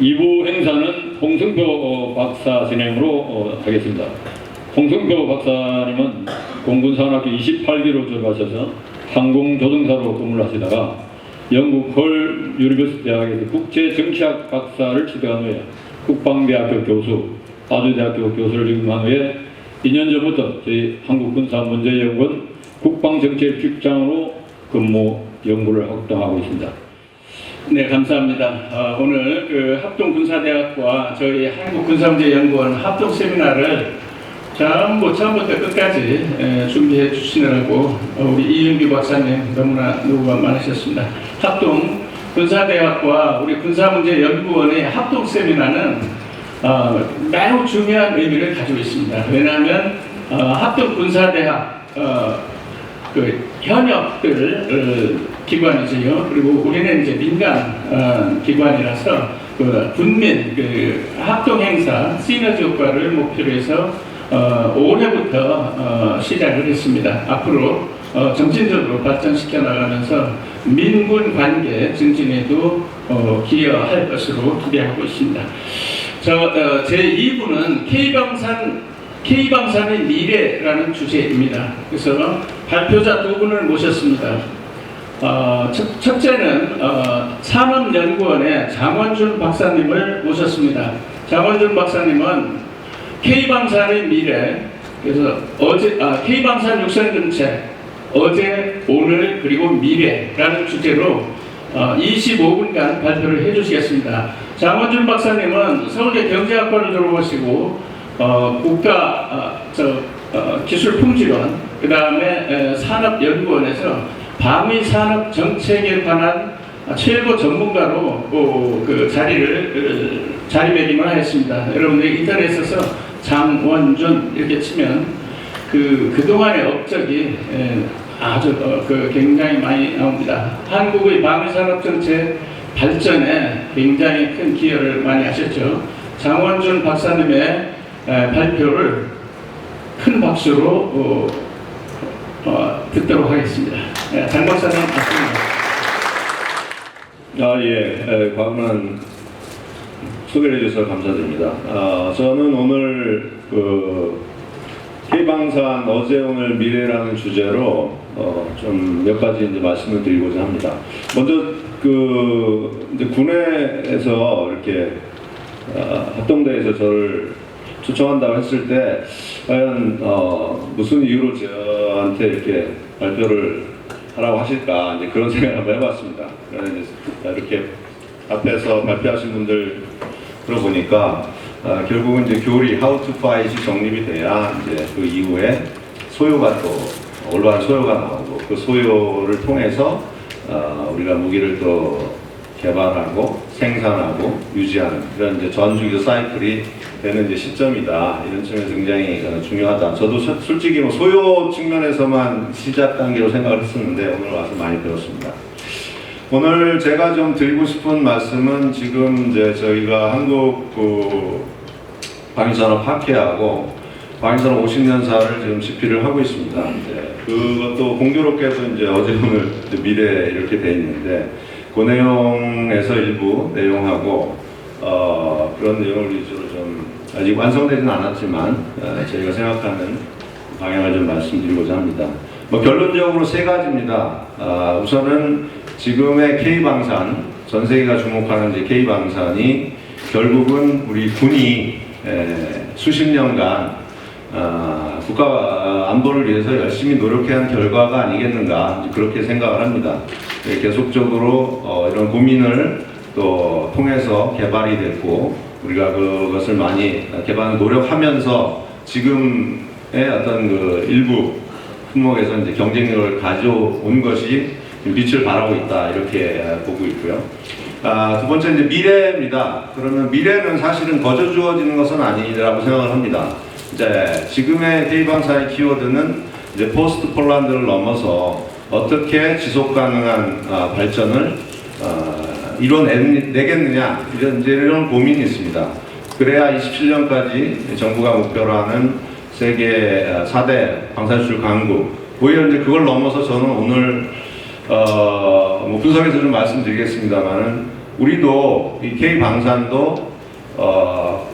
2부 행사는 홍승표 박사 진행으로 하겠습니다. 홍승표 박사님은 공군사관학교 28기로 졸업하셔서 항공조종사로 근무를 하시다가 영국 헐 유니버시티 대학에서 국제정치학 박사를 취득한 후에 국방대학교 교수, 아주대학교 교수를 직무한 후에 2년 전부터 저희 한국군사문제연구원 국방정책局장으로 근무 연구를 활동하고 있습니다. 네, 감사합니다. 오늘 그 합동군사대학과 저희 한국군사문제연구원 합동 세미나를 처음부터 끝까지 준비해 주시느라고 우리 이윤기 박사님 너무나 노고가 많으셨습니다. 합동군사대학과 우리 군사문제연구원의 합동 세미나는 매우 중요한 의미를 가지고 있습니다. 왜냐하면 합동군사대학 그 현역들 기관이지요. 그리고 우리는 이제 민간 기관이라서 그 군민 그 합동 행사 시너지 효과를 목표로 해서 올해부터 시작을 했습니다. 앞으로 점진적으로 발전시켜 나가면서 민군 관계 증진에도 기여할 것으로 기대하고 있습니다. 제 2부는 K방산의 미래라는 주제입니다. 그래서 발표자 두 분을 모셨습니다. 첫째는 산업연구원의 장원준 박사님을 모셨습니다. 장원준 박사님은 K방산의 미래, 그래서 K방산 육성정책, 어제, 오늘, 그리고 미래라는 주제로 25분간 발표를 해주시겠습니다. 장원준 박사님은 서울대 경제학과를 졸업하시고 기술품질원, 그 다음에 산업연구원에서 방위산업 정책에 관한 최고 전문가로 그 자리매김을 하였습니다. 여러분들 인터넷에서 장원준 이렇게 치면 그동안의 업적이 아주 굉장히 많이 나옵니다. 한국의 방위산업 정책 발전에 굉장히 큰 기여를 많이 하셨죠. 장원준 박사님의 발표를 큰 박수로 듣도록 하겠습니다. 장 박사님 말씀입니다. 과감한 소개를 해주셔서 감사드립니다. 저는 오늘 K방산 어제 오늘 미래라는 주제로 좀 몇 가지 이제 말씀을 드리고자 합니다. 먼저 이제 군에서 이렇게 합동대에서 저를 초청한다고 했을 때 과연 무슨 이유로 저한테 이렇게 발표를 하라고 하실까 이제 그런 생각을 한번 해봤습니다. 이렇게 앞에서 발표하신 분들 들어보니까 결국은 이제 교리 How to Fight이 정립이 돼야 이제 그 이후에 소요가 또 올바른 소요가 나오고 그 소요를 통해서 우리가 무기를 또 개발하고 생산하고 유지하는 그런 이제 전주기적 사이클이 되는 이제 시점이다. 이런 측면에서 굉장히 중요하다. 저도 솔직히 뭐 소요 측면에서만 시작 단계로 생각을 했었는데 오늘 와서 많이 배웠습니다. 오늘 제가 좀 드리고 싶은 말씀은 지금 이제 저희가 한국 방위산업 학회하고 방위산업 50년사를 지금 집필을 하고 있습니다. 그것도 공교롭게도 이제 어제 오늘 이제 미래 이렇게 돼 있는데 그 내용에서 일부 내용하고 그런 내용을 위주로 좀 아직 완성되지는 않았지만 저희가 생각하는 방향을 좀 말씀드리고자 합니다. 결론적으로 세 가지입니다. 우선은 지금의 K방산, 전 세계가 주목하는 이제 K방산이 결국은 우리 군이 수십 년간 국가 안보를 위해서 열심히 노력한 결과가 아니겠는가 그렇게 생각을 합니다. 계속적으로 이런 고민을 또 통해서 개발이 됐고 우리가 그것을 많이 개발 노력하면서 지금의 어떤 일부 품목에서 이제 경쟁력을 가져온 것이 빛을 발하고 있다 이렇게 보고 있고요. 두 번째 이제 미래입니다. 그러면 미래는 사실은 거저 주어지는 것은 아니라고 생각을 합니다. 이제 지금의 K방산의 키워드는 이제 포스트 폴란드를 넘어서 어떻게 지속 가능한 발전을 이뤄내겠느냐 이런 고민이 있습니다. 그래야 27년까지 정부가 목표로 하는 세계 4대 방산수출 강국 오히려 이제 그걸 넘어서 저는 오늘 분석에서 좀 말씀드리겠습니다만은 우리도 이 K방산도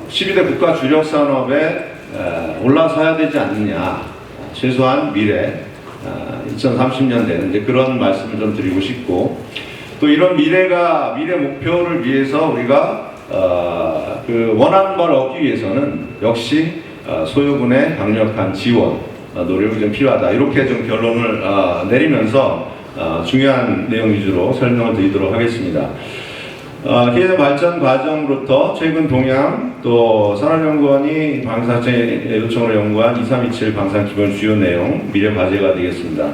12대 국가 주력 산업에 올라서야 되지 않느냐. 최소한 미래 2030년대는 이제 그런 말씀을 좀 드리고 싶고, 또 이런 미래 목표를 위해서 우리가 그 원하는 바를 얻기 위해서는 역시 소유군의 강력한 지원, 노력이 좀 필요하다. 이렇게 좀 결론을 내리면서 중요한 내용 위주로 설명을 드리도록 하겠습니다. 기획 발전 과정부터 최근 동향, 또 산업연구원이 방사체 요청을 연구한 2327 방산 기본 주요 내용, 미래 과제가 되겠습니다.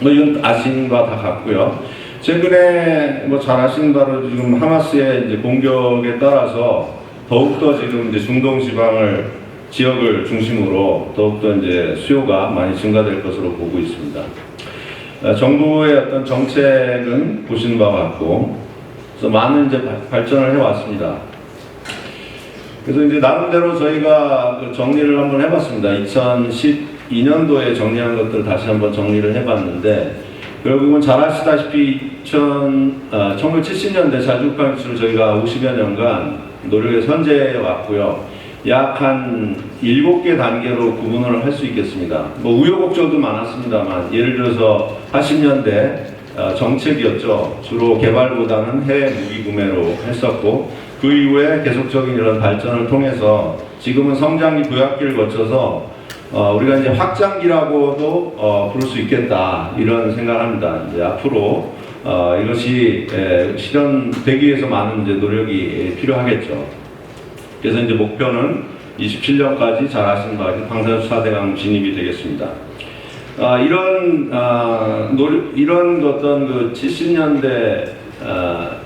이건 아시는 바 다 같고요. 최근에 잘 아시는 바로 지금 하마스의 이제 공격에 따라서 더욱더 지금 이제 중동 지역을 중심으로 더욱더 이제 수요가 많이 증가될 것으로 보고 있습니다. 정부의 어떤 정책은 보시는 바와 같고, 그래서 많은 이제 발전을 해왔습니다. 그래서 이제 나름대로 저희가 정리를 한번 해봤습니다. 2012년도에 정리한 것들을 다시 한번 정리를 해봤는데, 결국은 잘 아시다시피 1970년대 자주국방 기술을 저희가 50여 년간 노력해서 현재에 왔고요. 약 한 7개 단계로 구분을 할 수 있겠습니다. 우여곡절도 많았습니다만, 예를 들어서 80년대 정책이었죠. 주로 개발보다는 해외 무기 구매로 했었고, 그 이후에 계속적인 이런 발전을 통해서 지금은 성장기 부약기를 거쳐서 우리가 이제 확장기라고도 부를 수 있겠다, 이런 생각을 합니다. 이제 앞으로 이것이 실현되기 위해서 많은 이제 노력이 필요하겠죠. 그래서 이제 목표는 27년까지 잘 아시는 바와 같이 방사수 4대강 진입이 되겠습니다. 이런 어떤 그 70년대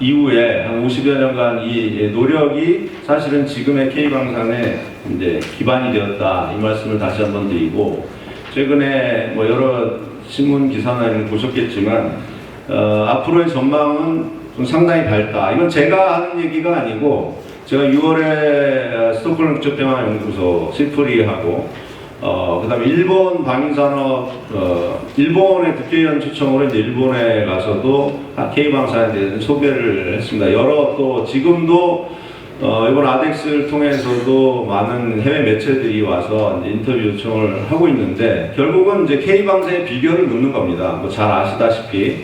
이후에 한 50여 년간 이 노력이 사실은 지금의 K방산의 이제 기반이 되었다, 이 말씀을 다시 한번 드리고, 최근에 여러 신문 기사나 이런 거 보셨겠지만 앞으로의 전망은 좀 상당히 밝다. 이건 제가 하는 얘기가 아니고, 제가 6월에 스톡홀름 국제평화연구소 시프리하고 그 다음에 일본 방위산업, 일본의 국회의원 초청으로 이제 일본에 가서도 K방산에 대해서 소개를 했습니다. 또 지금도 이번 아덱스를 통해서도 많은 해외 매체들이 와서 이제 인터뷰 요청을 하고 있는데, 결국은 이제 K방산의 비결을 묻는 겁니다. 잘 아시다시피,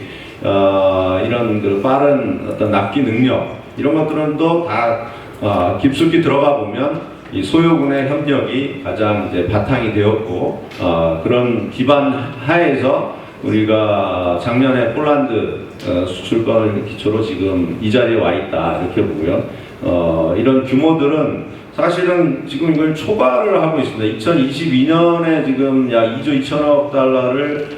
이런 그 빠른 어떤 납기 능력, 이런 것들은 또 다 깊숙이 들어가 보면 이 소요군의 협력이 가장 이제 바탕이 되었고, 그런 기반 하에서 우리가 작년에 폴란드 수출권을 기초로 지금 이 자리에 와 있다, 이렇게 보고요. 이런 규모들은 사실은 지금 이걸 초과를 하고 있습니다. 2022년에 지금 약 2조 2천억 달러를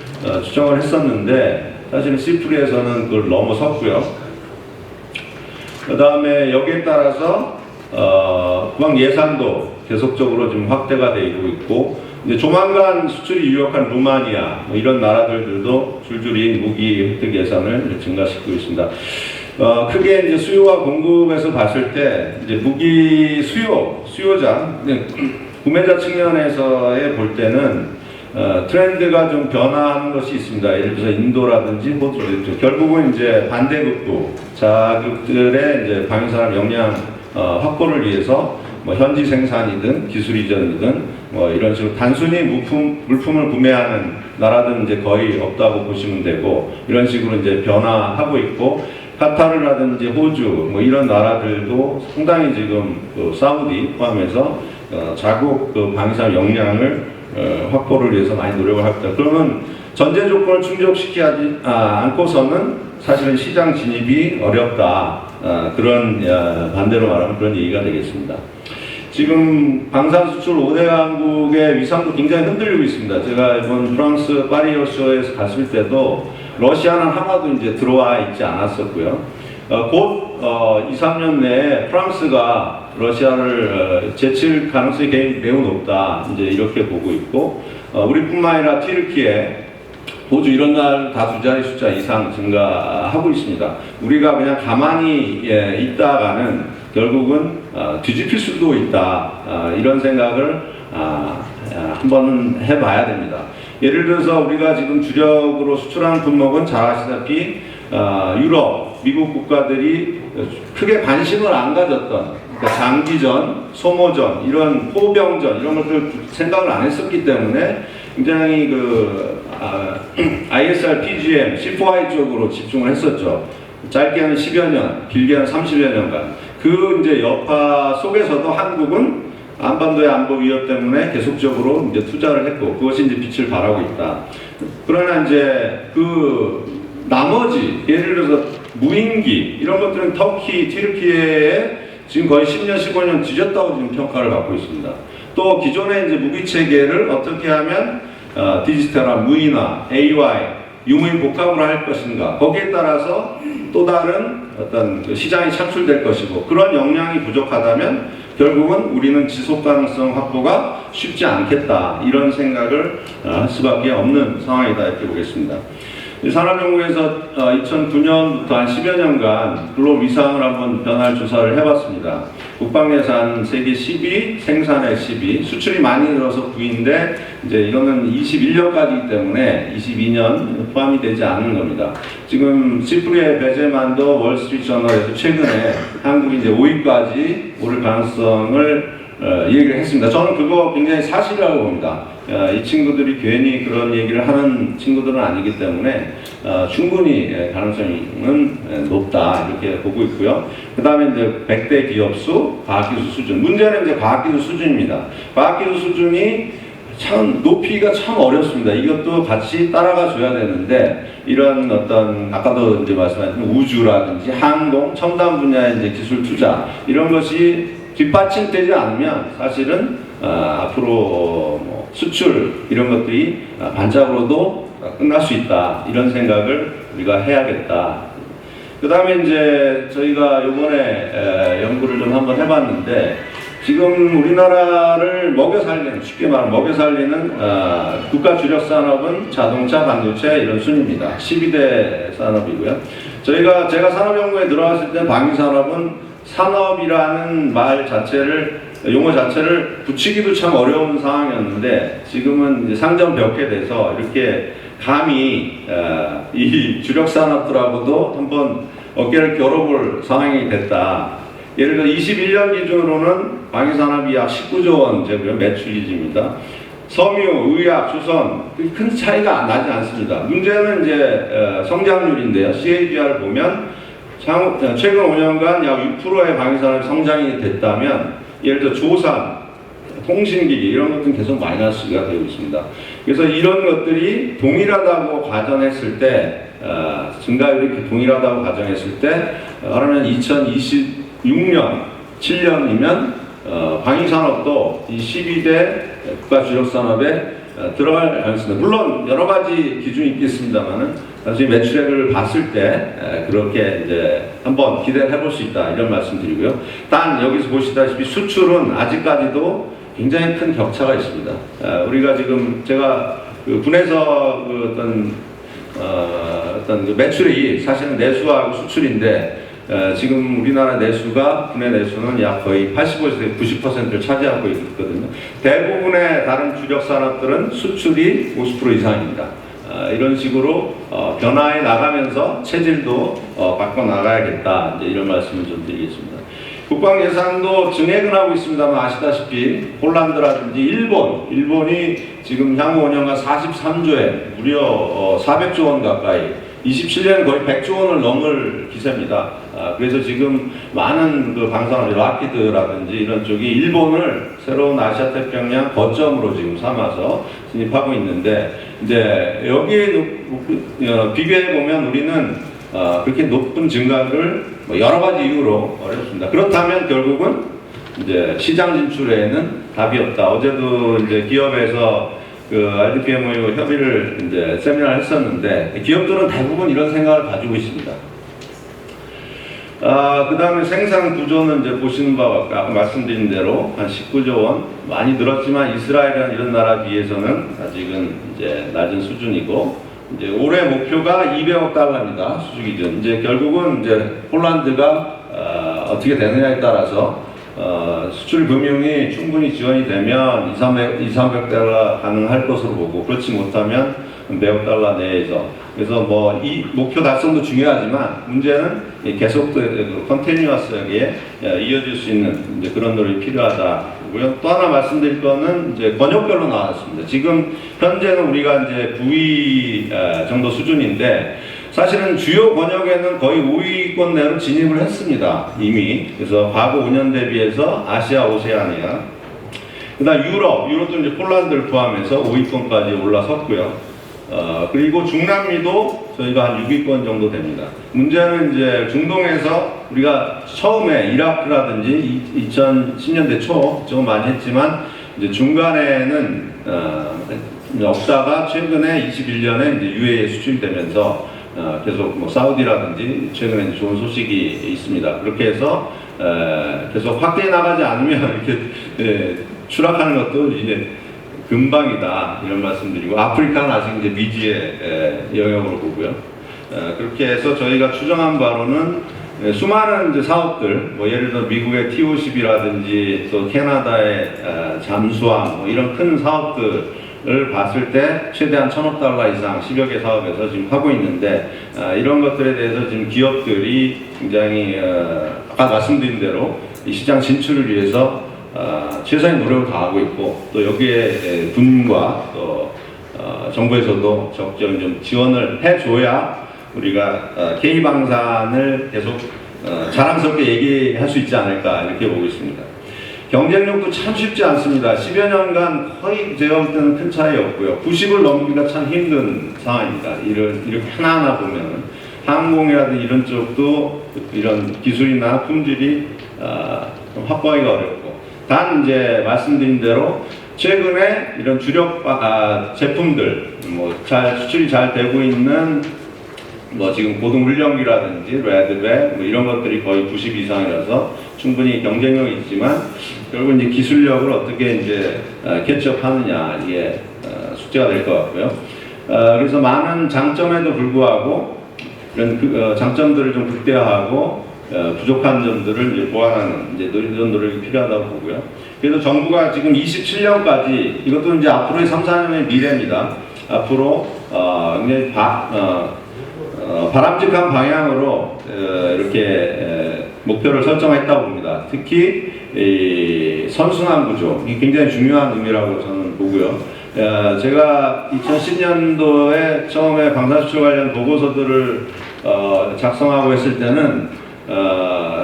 추정을 했었는데, 사실은 시프리에서는 그걸 넘어섰고요. 그 다음에 여기에 따라서 국방 예산도 계속적으로 지금 확대가 되고 있고, 이제 조만간 수출이 유력한 루마니아 이런 나라들도 줄줄이 무기 획득 예산을 증가시키고 있습니다. 크게 이제 수요와 공급에서 봤을 때 이제 무기 수요자 구매자 측면에서의 볼 때는 트렌드가 좀 변화하는 것이 있습니다. 예를 들어서 인도라든지 호주, 결국은 이제 반대극부 자국들의 이제 방위산업 역량 확보를 위해서 현지 생산이든 기술 이전이든 이런 식으로 단순히 물품을 구매하는 나라들은 이제 거의 없다고 보시면 되고, 이런 식으로 이제 변화하고 있고, 카타르라든지 호주 이런 나라들도 상당히 지금 사우디 포함해서 자국 방위산업 역량을 확보를 위해서 많이 노력을 합니다. 그러면 전제 조건을 충족시키지 않고서는 사실은 시장 진입이 어렵다. 그런 반대로 말하면 그런 얘기가 되겠습니다. 지금 방산 수출 5대 강국의 위상도 굉장히 흔들리고 있습니다. 제가 이번 프랑스 파리 여쇼에서 갔을 때도 러시아는 하나도 이제 들어와 있지 않았었고요. 곧 2, 3년 내에 프랑스가 러시아를 제칠 가능성이 매우 높다, 이제 이렇게 보고 있고, 우리뿐만 아니라 튀르키예, 호주 이런 날 다 2자리 숫자 이상 증가하고 있습니다. 우리가 그냥 가만히 있다가는 결국은 뒤집힐 수도 있다, 이런 생각을 한번 해봐야 됩니다. 예를 들어서 우리가 지금 주력으로 수출하는 품목은 잘 아시다시피 유럽, 미국 국가들이 크게 관심을 안 가졌던, 그러니까 장기전, 소모전, 이런 포병전 이런 것들 생각을 안 했었기 때문에 굉장히 ISR, PGM, C4I 쪽으로 집중을 했었죠. 짧게는 10여 년, 길게는 30여 년간. 그 이제 여파 속에서도 한국은 한반도의 안보 위협 때문에 계속적으로 이제 투자를 했고, 그것이 이제 빛을 발하고 있다. 그러나 이제 나머지, 예를 들어서 무인기, 이런 것들은 터키, 튀르키예에 지금 거의 10년, 15년 뒤졌다고 지금 평가를 받고 있습니다. 또 기존의 이제 무기 체계를 어떻게 하면 디지털화, 무인화, AI, 유무인 복합으로 할 것인가, 거기에 따라서 또 다른 어떤 시장이 창출될 것이고, 그런 역량이 부족하다면 결국은 우리는 지속 가능성 확보가 쉽지 않겠다, 이런 생각을 할 수밖에 없는 상황이다, 이렇게 보겠습니다. 산업연구에서 2009년부터 한 10여 년간 글로벌 위상을 한번 변화를 조사를 해봤습니다. 국방예산 세계 10위, 생산액 10위, 수출이 많이 늘어서 9위인데 이제 이거는 21년까지이기 때문에 22년 포함이 되지 않는 겁니다. 지금 시프리의 베제만도 월스트리트저널에서 최근에 한국이 이제 5위까지 오를 가능성을 얘기를 했습니다. 저는 그거 굉장히 사실이라고 봅니다. 이 친구들이 괜히 그런 얘기를 하는 친구들은 아니기 때문에 충분히 가능성은 높다, 이렇게 보고 있고요. 그 다음에 이제 100대 기업수, 과학기술 수준. 문제는 이제 과학기술 수준입니다. 과학기술 수준이 참 높이가 참 어렵습니다. 이것도 같이 따라가 줘야 되는데, 이런 어떤 아까도 이제 말씀하신 우주라든지 항공, 첨단 분야의 이제 기술 투자, 이런 것이 뒷받침되지 않으면 사실은 앞으로 수출 이런 것들이 반짝으로도 끝날 수 있다, 이런 생각을 우리가 해야겠다. 그 다음에 이제 저희가 이번에 연구를 좀 한번 해봤는데, 지금 우리나라를 먹여 살리는, 쉽게 말하면 먹여 살리는 국가 주력 산업은 자동차, 반도체 이런 순입니다. 12대 산업이고요. 제가 산업연구에 들어갔을 때 방위산업은 산업이라는 용어 자체를 붙이기도 참 어려운 상황이었는데, 지금은 이제 상점벽해 돼서 이렇게 감히 이 주력 산업들하고도 한번 어깨를 겨뤄볼 상황이 됐다. 예를 들어 21년 기준으로는 방위산업이 약 19조 원 되고요, 매출 기준입니다. 섬유, 의약, 조선 큰 차이가 나지 않습니다. 문제는 이제 성장률인데요. CAGR을 보면 최근 5년간 약 6%의 방위산업이 성장이 됐다면, 예를 들어 조산, 통신기기 이런 것들은 계속 마이너스가 되고 있습니다. 그래서 이런 것들이 동일하다고 가정했을 때, 증가율이 동일하다고 가정했을 때, 그러면 2026년, 7년이면 방위산업도 이 12대 국가 주력 산업에 들어갈 가능성이, 물론 여러 가지 기준이 있겠습니다만은 사실 매출액을 봤을 때 그렇게 이제 한번 기대를 해볼 수 있다, 이런 말씀드리고요. 단 여기서 보시다시피 수출은 아직까지도 굉장히 큰 격차가 있습니다. 우리가 지금 제가 군에서 어떤 매출이 사실은 내수하고 수출인데, 지금 우리나라 내수가, 군의 내수는 약 거의 85에서 90%를 차지하고 있거든요. 대부분의 다른 주력 산업들은 수출이 50% 이상입니다. 이런 식으로 변화해 나가면서 체질도 바꿔 나가야겠다, 이제 이런 말씀을 좀 드리겠습니다. 국방 예산도 증액은 하고 있습니다만, 아시다시피 폴란드라든지 일본이 지금 향후 5년간 43조에 무려 400조 원 가까이, 27년은 거의 100조 원을 넘을 기세입니다. 그래서 지금 많은 방산업이 락히드라든지 이런 쪽이 일본을 새로운 아시아 태평양 거점으로 지금 삼아서 진입하고 있는데, 이제 여기에 비교해 보면 우리는 그렇게 높은 증가를 여러 가지 이유로 어렵습니다. 그렇다면 결국은 이제 시장 진출에는 답이 없다. 어제도 이제 기업에서 RDPMOU 협의를 이제 세미나를 했었는데, 기업들은 대부분 이런 생각을 가지고 있습니다. 그 다음에 생산 구조는 이제 보시는 바와 아까 말씀드린 대로 한 19조 원, 많이 늘었지만 이스라엘이나 이런 나라 비해서는 아직은 이제 낮은 수준이고, 이제 올해 목표가 200억 달러입니다. 수주 기준. 이제 결국은 이제 폴란드가 어떻게 되느냐에 따라서 수출 금융이 충분히 지원이 되면 200, 300달러 가능할 것으로 보고, 그렇지 못하면 매억 달러 내에서. 그래서 뭐 이 목표 달성도 중요하지만 문제는 계속 컨티뉴어스하게 이어질 수 있는 이제 그런 노력이 필요하다고요. 또 하나 말씀드릴 거는 이제 권역별로 나왔습니다. 지금 현재는 우리가 이제 9위 정도 수준인데 사실은 주요 권역에는 거의 5위권 내로 진입을 했습니다. 이미. 그래서 과거 5년 대비해서 아시아, 오세아니아, 그다음 유럽도 이제 폴란드를 포함해서 5위권까지 올라섰고요. 그리고 중남미도 저희가 한 6위권 정도 됩니다. 문제는 이제 중동에서 우리가 처음에 이라크라든지 2010년대 초 좀 많이 했지만 이제 중간에는 없다가 최근에 21년에 이제 UAE에 수출되면서 계속 뭐 사우디라든지 최근에 좋은 소식이 있습니다. 그렇게 해서 계속 확대해 나가지 않으면 이렇게 추락하는 것도 이제 금방이다 이런 말씀드리고 아프리카는 아직 이제 미지의 영역으로 보고요. 그렇게 해서 저희가 추정한 바로는 수많은 이제 사업들, 뭐 예를 들어 미국의 T-50이라든지 또 캐나다의 잠수함 뭐 이런 큰 사업들을 봤을 때 최대한 1,000억 달러 이상 10여 개 사업에서 지금 하고 있는데 이런 것들에 대해서 지금 기업들이 굉장히 아까 말씀드린 대로 이 시장 진출을 위해서 최선의 노력을 다하고 있고 또 여기에 군과 또 정부에서도 적절히 좀 지원을 해줘야 우리가 K방산을 계속 자랑스럽게 얘기할 수 있지 않을까 이렇게 보고 있습니다. 경쟁력도 참 쉽지 않습니다. 10여 년간 거의 제가 볼 때는 큰 차이 없고요. 90을 넘기기가 참 힘든 상황입니다. 이렇게 하나하나 보면 항공이라든지 이런 쪽도 이런 기술이나 품질이 좀 확보하기가 어렵고 단 이제 말씀드린 대로 최근에 이런 주력 제품들 뭐 잘 수출이 잘 되고 있는 뭐 지금 고등 훈련기라든지 레드백 뭐 이런 것들이 거의 90 이상이라서 충분히 경쟁력이 있지만 결국 이제 기술력을 어떻게 이제 캐치업하느냐 이게 숙제가 될 것 같고요. 그래서 많은 장점에도 불구하고 이런 장점들을 좀 극대화하고 부족한 점들을 이제 보완하는 이제 이런 노력이 필요하다고 보고요. 그래서 정부가 지금 27년까지 이것도 이제 앞으로의 3, 4년의 미래입니다. 앞으로 굉장히 바람직한 방향으로 이렇게 목표를 설정했다고 봅니다. 특히 이 선순환 구조, 이게 굉장히 중요한 의미라고 저는 보고요. 제가 2010년도에 처음에 방산수출 관련 보고서들을 작성하고 했을 때는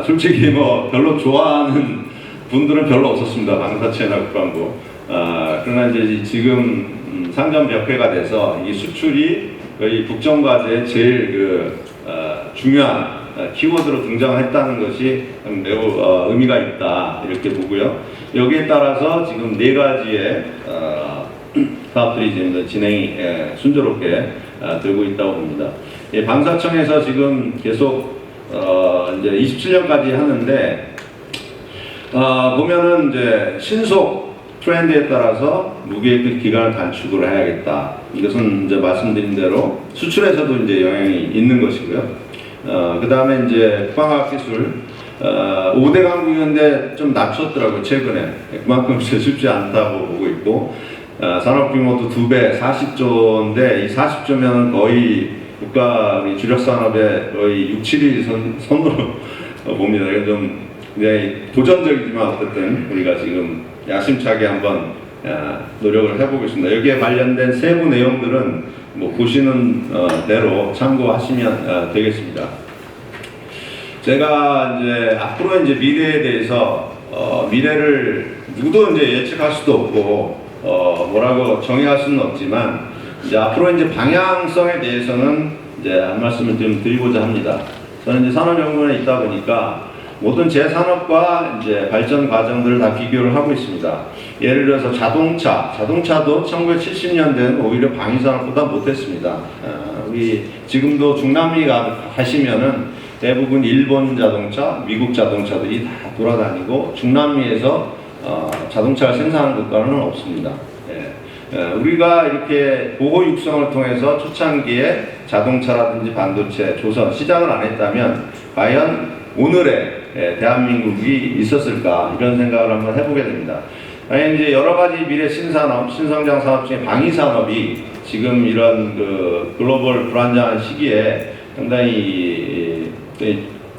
솔직히 뭐 별로 좋아하는 분들은 별로 없었습니다. 방사체나 국방부. 그러나 이제 지금 상전벽해가 돼서 이 수출이 거의 국정과제의 제일 중요한 키워드로 등장했다는 것이 매우 의미가 있다 이렇게 보고요. 여기에 따라서 지금 4가지의 사업들이 지금 진행이 순조롭게 되고 있다고 봅니다. 방사청에서 지금 계속 이제 27년까지 하는데 보면은 이제 신속 트렌드에 따라서 무계획 기간을 단축을 해야겠다. 이것은 이제 말씀드린 대로 수출에서도 이제 영향이 있는 것이고요. 그 다음에 이제 국방과학기술 5대 강국인데 좀 낮췄더라고요 최근에. 그만큼 쉽지 않다고 보고 있고 산업 규모도 2배 40조인데 이 40조면 거의 국가 우리 주력 산업의 거의 6, 7위 선으로 봅니다. 이건 좀 굉장히 도전적이지만 어쨌든 우리가 지금 야심차게 한번 노력을 해보겠습니다. 여기에 관련된 세부 내용들은 뭐 보시는 대로 참고하시면 되겠습니다. 제가 이제 앞으로 이제 미래에 대해서 미래를 누구도 이제 예측할 수도 없고 뭐라고 정의할 수는 없지만 이제 앞으로 이제 방향성에 대해서는 이제 한 말씀을 좀 드리고자 합니다. 저는 이제 산업연구원에 있다 보니까 모든 제산업과 이제 발전 과정들을 다 비교를 하고 있습니다. 예를 들어서 자동차도 1970년대는 오히려 방위산업보다 못했습니다. 우리 지금도 중남미 가시면은 대부분 일본 자동차, 미국 자동차들이 다 돌아다니고 중남미에서 자동차를 생산하는 국가는 없습니다. 우리가 이렇게 보호 육성을 통해서 초창기에 자동차라든지 반도체, 조선 시장을 안 했다면 과연 오늘의 대한민국이 있었을까 이런 생각을 한번 해보게 됩니다. 이제 여러 가지 미래 신산업, 신성장 산업 중에 방위 산업이 지금 이런 그 글로벌 불안정한 시기에 상당히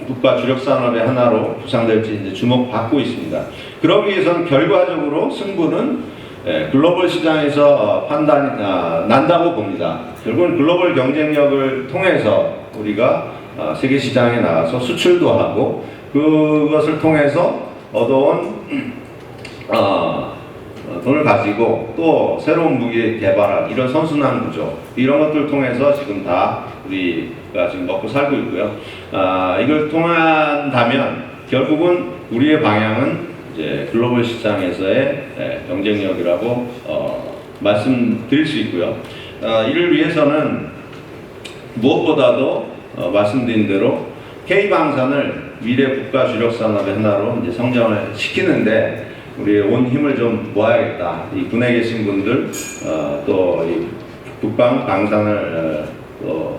국가 주력 산업의 하나로 부상될지 이제 주목받고 있습니다. 그러기 위해서는 결과적으로 승부는 글로벌 시장에서 판단이 난다고 봅니다. 결국은 글로벌 경쟁력을 통해서 우리가 세계 시장에 나가서 수출도 하고 그것을 통해서 얻어온 돈을 가지고 또 새로운 무기 개발할 이런 선순환 구조 이런 것들을 통해서 지금 다 우리가 지금 먹고 살고 있고요. 이걸 통한다면 결국은 우리의 방향은 이제 글로벌 시장에서의 경쟁력이라고 말씀드릴 수 있고요. 이를 위해서는 무엇보다도 말씀드린 대로 K방산을 미래 국가 주력 산업의 하나로 이제 성장을 시키는데 우리의 온 힘을 좀 모아야겠다. 이 군에 계신 분들 또 이 국방 방산을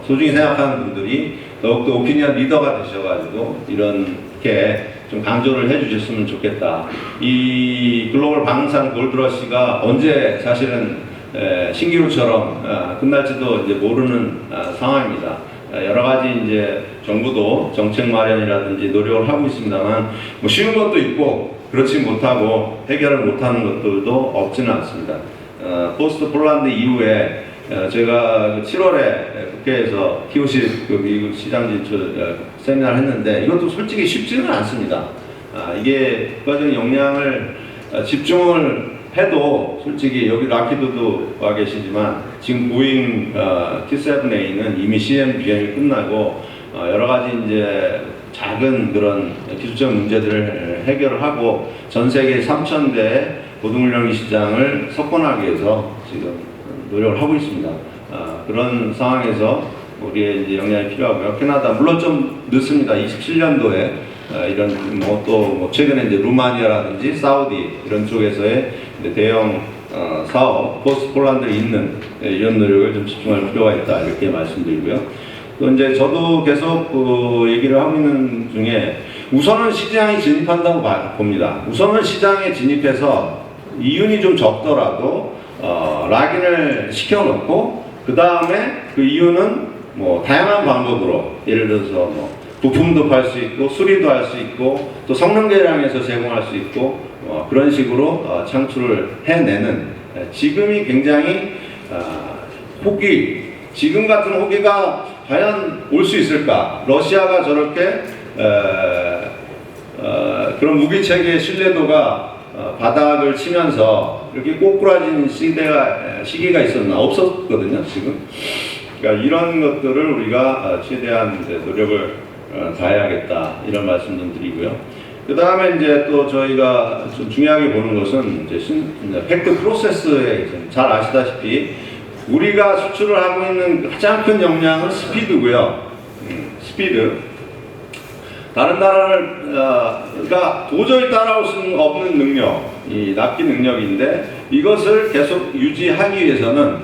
소중히 생각하는 분들이 더욱더 오피니언 리더가 되셔가지고 이렇게 좀 강조를 해주셨으면 좋겠다. 이 글로벌 방산 골드러시가 언제 사실은 신기루처럼 끝날지도 이제 모르는 상황입니다. 여러 가지 이제 정부도 정책 마련이라든지 노력을 하고 있습니다만 뭐 쉬운 것도 있고 그렇지 못하고 해결을 못하는 것들도 없지는 않습니다. 포스트 폴란드 이후에 제가 7월에 국회에서 TOC 그 미국 시장 진출 세미나를 했는데 이것도 솔직히 쉽지는 않습니다. 이게 국가적인 역량을 집중을 해도 솔직히 여기 락히드도 와 계시지만 지금 보잉 T7A는 이미 CM 비행이 끝나고 여러 가지 이제 작은 그런 기술적 문제들을 해결을 하고 전 세계 3,000대 고등훈련기 시장을 석권하기 위해서 지금 노력을 하고 있습니다. 그런 상황에서 우리의 이제 역량이 필요하고요. 캐나다 물론 좀 늦습니다. 27년도에 이런 또 최근에 이제 루마니아라든지 사우디 이런 쪽에서의 대형 사업 포스트 폴란드에 있는 이런 노력을 좀 집중할 필요가 있다 이렇게 말씀드리고요. 또 이제 저도 계속 그 얘기를 하고 있는 중에 우선은 시장에 진입한다고 봅니다. 우선은 시장에 진입해서 이윤이 좀 적더라도 락인을 시켜놓고 그 다음에 그 이유는 뭐 다양한 방법으로 예를 들어서 뭐 부품도 팔 수 있고 수리도 할 수 있고 또 성능 개량해서 제공할 수 있고 그런 식으로 창출을 해내는 지금이 굉장히 지금 같은 호기가 과연 올 수 있을까? 러시아가 저렇게 그런 무기 체계의 신뢰도가 바닥을 치면서 이렇게 꼬꾸라진 시기가 있었나? 없었거든요, 지금. 그러니까 이런 것들을 우리가 최대한 이제 노력을 다해야겠다 이런 말씀 좀 드리고요. 그 다음에 이제 또 저희가 좀 중요하게 보는 것은 이제 팩트 프로세스에 잘 아시다시피 우리가 수출을 하고 있는 가장 큰 역량은 스피드고요. 스피드. 다른 나라가 도저히 따라올 수 없는 능력, 이 납기 능력인데 이것을 계속 유지하기 위해서는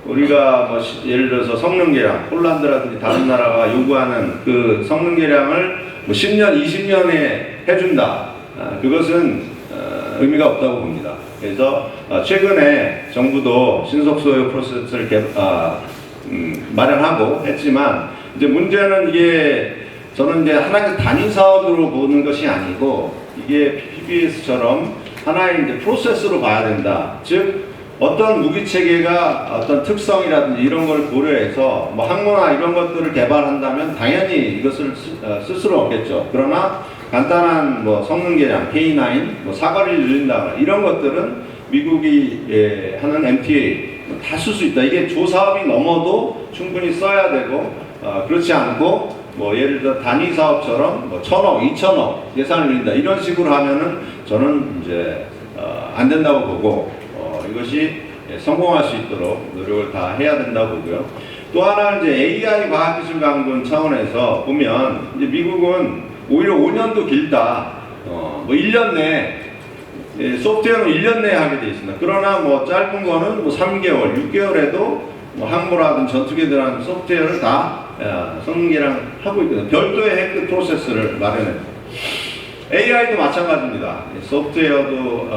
우리가 뭐 예를 들어서 성능 개량, 폴란드라든지 다른 나라가 요구하는 그 성능 개량을 뭐 10년, 20년에 해준다. 그것은 의미가 없다고 봅니다. 그래서 최근에 정부도 신속 소요 프로세스를 마련하고 했지만 이제 문제는 이게 저는 이제 하나의 단위 사업으로 보는 것이 아니고 이게 PPS처럼 하나의 이제 프로세스로 봐야 된다. 즉 어떤 무기 체계가 어떤 특성이라든지 이런 걸 고려해서 뭐 항모나 이런 것들을 개발한다면 당연히 이것을 쓸 수는 없겠죠. 그러나 간단한 뭐 성능 개량, K9, 뭐 사거리를 늘린다거나 이런 것들은 미국이 하는 MTA 다 쓸 수 있다. 이게 조사업이 넘어도 충분히 써야 되고 그렇지 않고 뭐 예를 들어 단위 사업처럼 뭐 1,000억, 2,000억 예산을 늘린다 이런 식으로 하면은 저는 이제 안 된다고 보고 이것이 성공할 수 있도록 노력을 다 해야 된다고 보고요. 또 하나 이제 AI 과학기술 강군 차원에서 보면 이제 미국은 오히려 5년도 길다. 뭐 1년 내에 소프트웨어는 1년 내에 하게 돼 있습니다. 그러나 뭐 짧은 거는 뭐 3개월, 6개월에도 뭐 항모라든 전투기에 들어가는 소프트웨어를 다 성능계량 하고 있거든요. 별도의 해크 프로세스를 마련해서 AI도 마찬가지입니다. 소프트웨어도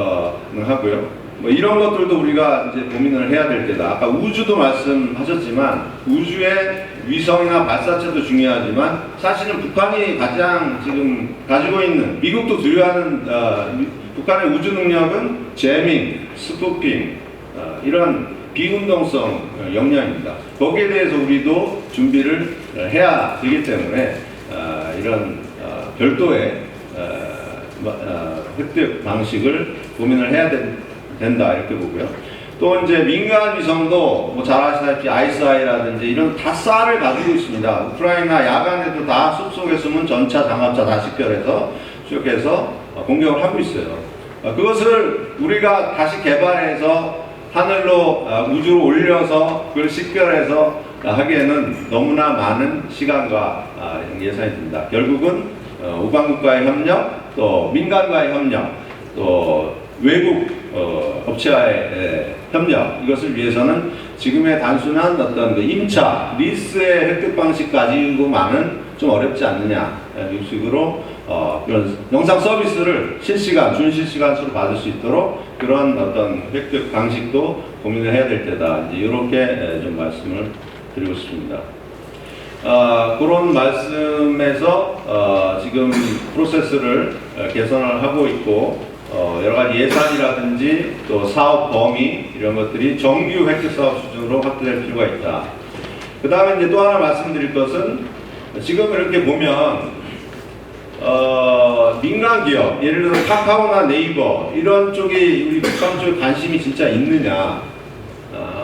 하고요. 뭐 이런 것들도 우리가 이제 고민을 해야 될 때다. 아까 우주도 말씀하셨지만 우주의 위성이나 발사체도 중요하지만 사실은 북한이 가장 지금 가지고 있는 미국도 두려워하는 북한의 우주 능력은 재밍, 스푸핑 이런 비운동성 역량입니다. 거기에 대해서 우리도 준비를 해야 되기 때문에 이런 별도의 획득 방식을 고민을 해야 된다 이렇게 보고요. 또 이제 민간 위성도 뭐 잘 아시다시피 아이스아이라든지 이런 다 쌀을 가지고 있습니다. 우크라이나 야간에도 다 숲속에 숨은 전차, 장갑차 다 식별해서 추적해서 공격을 하고 있어요. 그것을 우리가 다시 개발해서 하늘로 우주로 올려서 그걸 식별해서 하기에는 너무나 많은 시간과 예산이 듭니다. 결국은 우방국과의 협력, 또 민간과의 협력, 또 외국 업체와의 협력, 이것을 위해서는 지금의 단순한 어떤 그 임차, 리스의 획득 방식 가지고만은 좀 어렵지 않느냐 이 식으로 그런 영상 서비스를 실시간, 준실시간으로 받을 수 있도록 그런 어떤 획득 방식도 고민을 해야 될 때다. 이제 이렇게 좀 말씀을 드리고 싶습니다. 그런 말씀에서 지금 프로세스를 개선을 하고 있고 여러 가지 예산이라든지 또 사업 범위 이런 것들이 정규 획득 사업 수준으로 확대될 필요가 있다. 그 다음에 이제 또 하나 말씀드릴 것은 지금 이렇게 보면 민간 기업, 예를 들어 카카오나 네이버 이런 쪽이 우리 북한 쪽에 관심이 진짜 있느냐?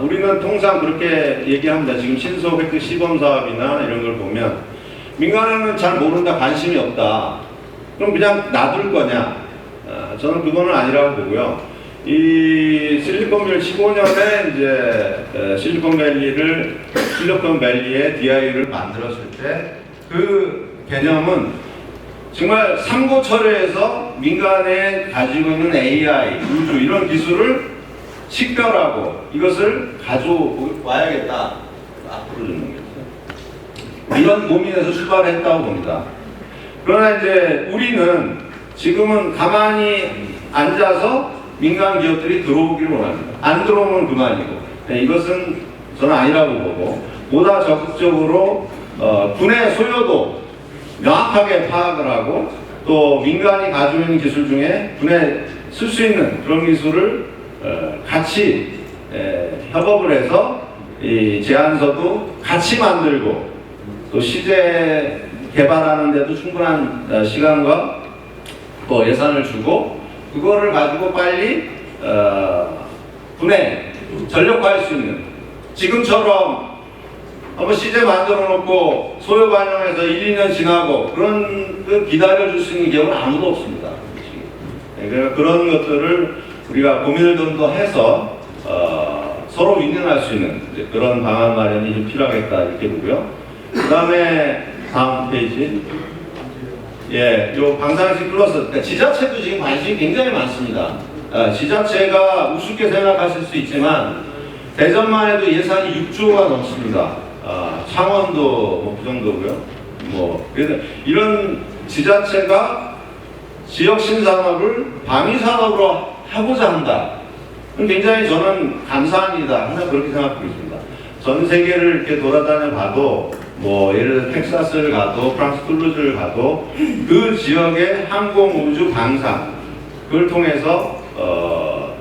우리는 통상 그렇게 얘기합니다. 지금 신속 획득 시범 사업이나 이런 걸 보면 민간에는 잘 모른다, 관심이 없다. 그럼 그냥 놔둘 거냐? 저는 그거는 아니라고 보고요. 이 실리콘밸리 15년에 이제 실리콘밸리의 DIU를 만들었을 때 그 개념은 정말 삼고철회에서 민간에 가지고 있는 AI, 우주 이런 기술을 식별하고 이것을 가져와야겠다. 앞으로 주는 거죠. 이런 고민에서 출발했다고 봅니다. 그러나 이제 우리는 지금은 가만히 앉아서 민간 기업들이 들어오기를 원합니다. 안 들어오면 그만이고. 네, 이것은 저는 아니라고 보고 보다 적극적으로 군의 소요도 명확하게 파악을 하고 또 민간이 가지고 있는 기술 중에 군에 쓸 수 있는 그런 기술을 같이 협업을 해서 이 제안서도 같이 만들고 또 시제 개발하는 데도 충분한 시간과 또 예산을 주고 그거를 가지고 빨리 군에 전력화할 수 있는 지금처럼 한번 시제 만들어 놓고 소요 반영해서 1, 2년 지나고 그런 그 기다려줄 수 있는 기업은 아무도 없습니다. 그러니까 그런 것들을 우리가 고민을 좀 더 해서 서로 윈윈할 수 있는 그런 방안 마련이 좀 필요하겠다 이렇게 보고요. 그 다음에 다음 페이지. 예, 요 방산식 플러스. 그러니까 지자체도 지금 관심이 굉장히 많습니다. 지자체가 우습게 생각하실 수 있지만 대전만 해도 예산이 6조가 넘습니다. 창원도 뭐 그 정도고요. 뭐 이런 지자체가 지역 신산업을 방위산업으로 하고자 한다. 굉장히 저는 감사한 일이다. 항상 그렇게 생각하고 있습니다. 전 세계를 이렇게 돌아다녀 봐도 뭐 예를 들어 텍사스를 가도 프랑스 툴루즈를 가도 그 지역의 항공 우주 방산 그걸 통해서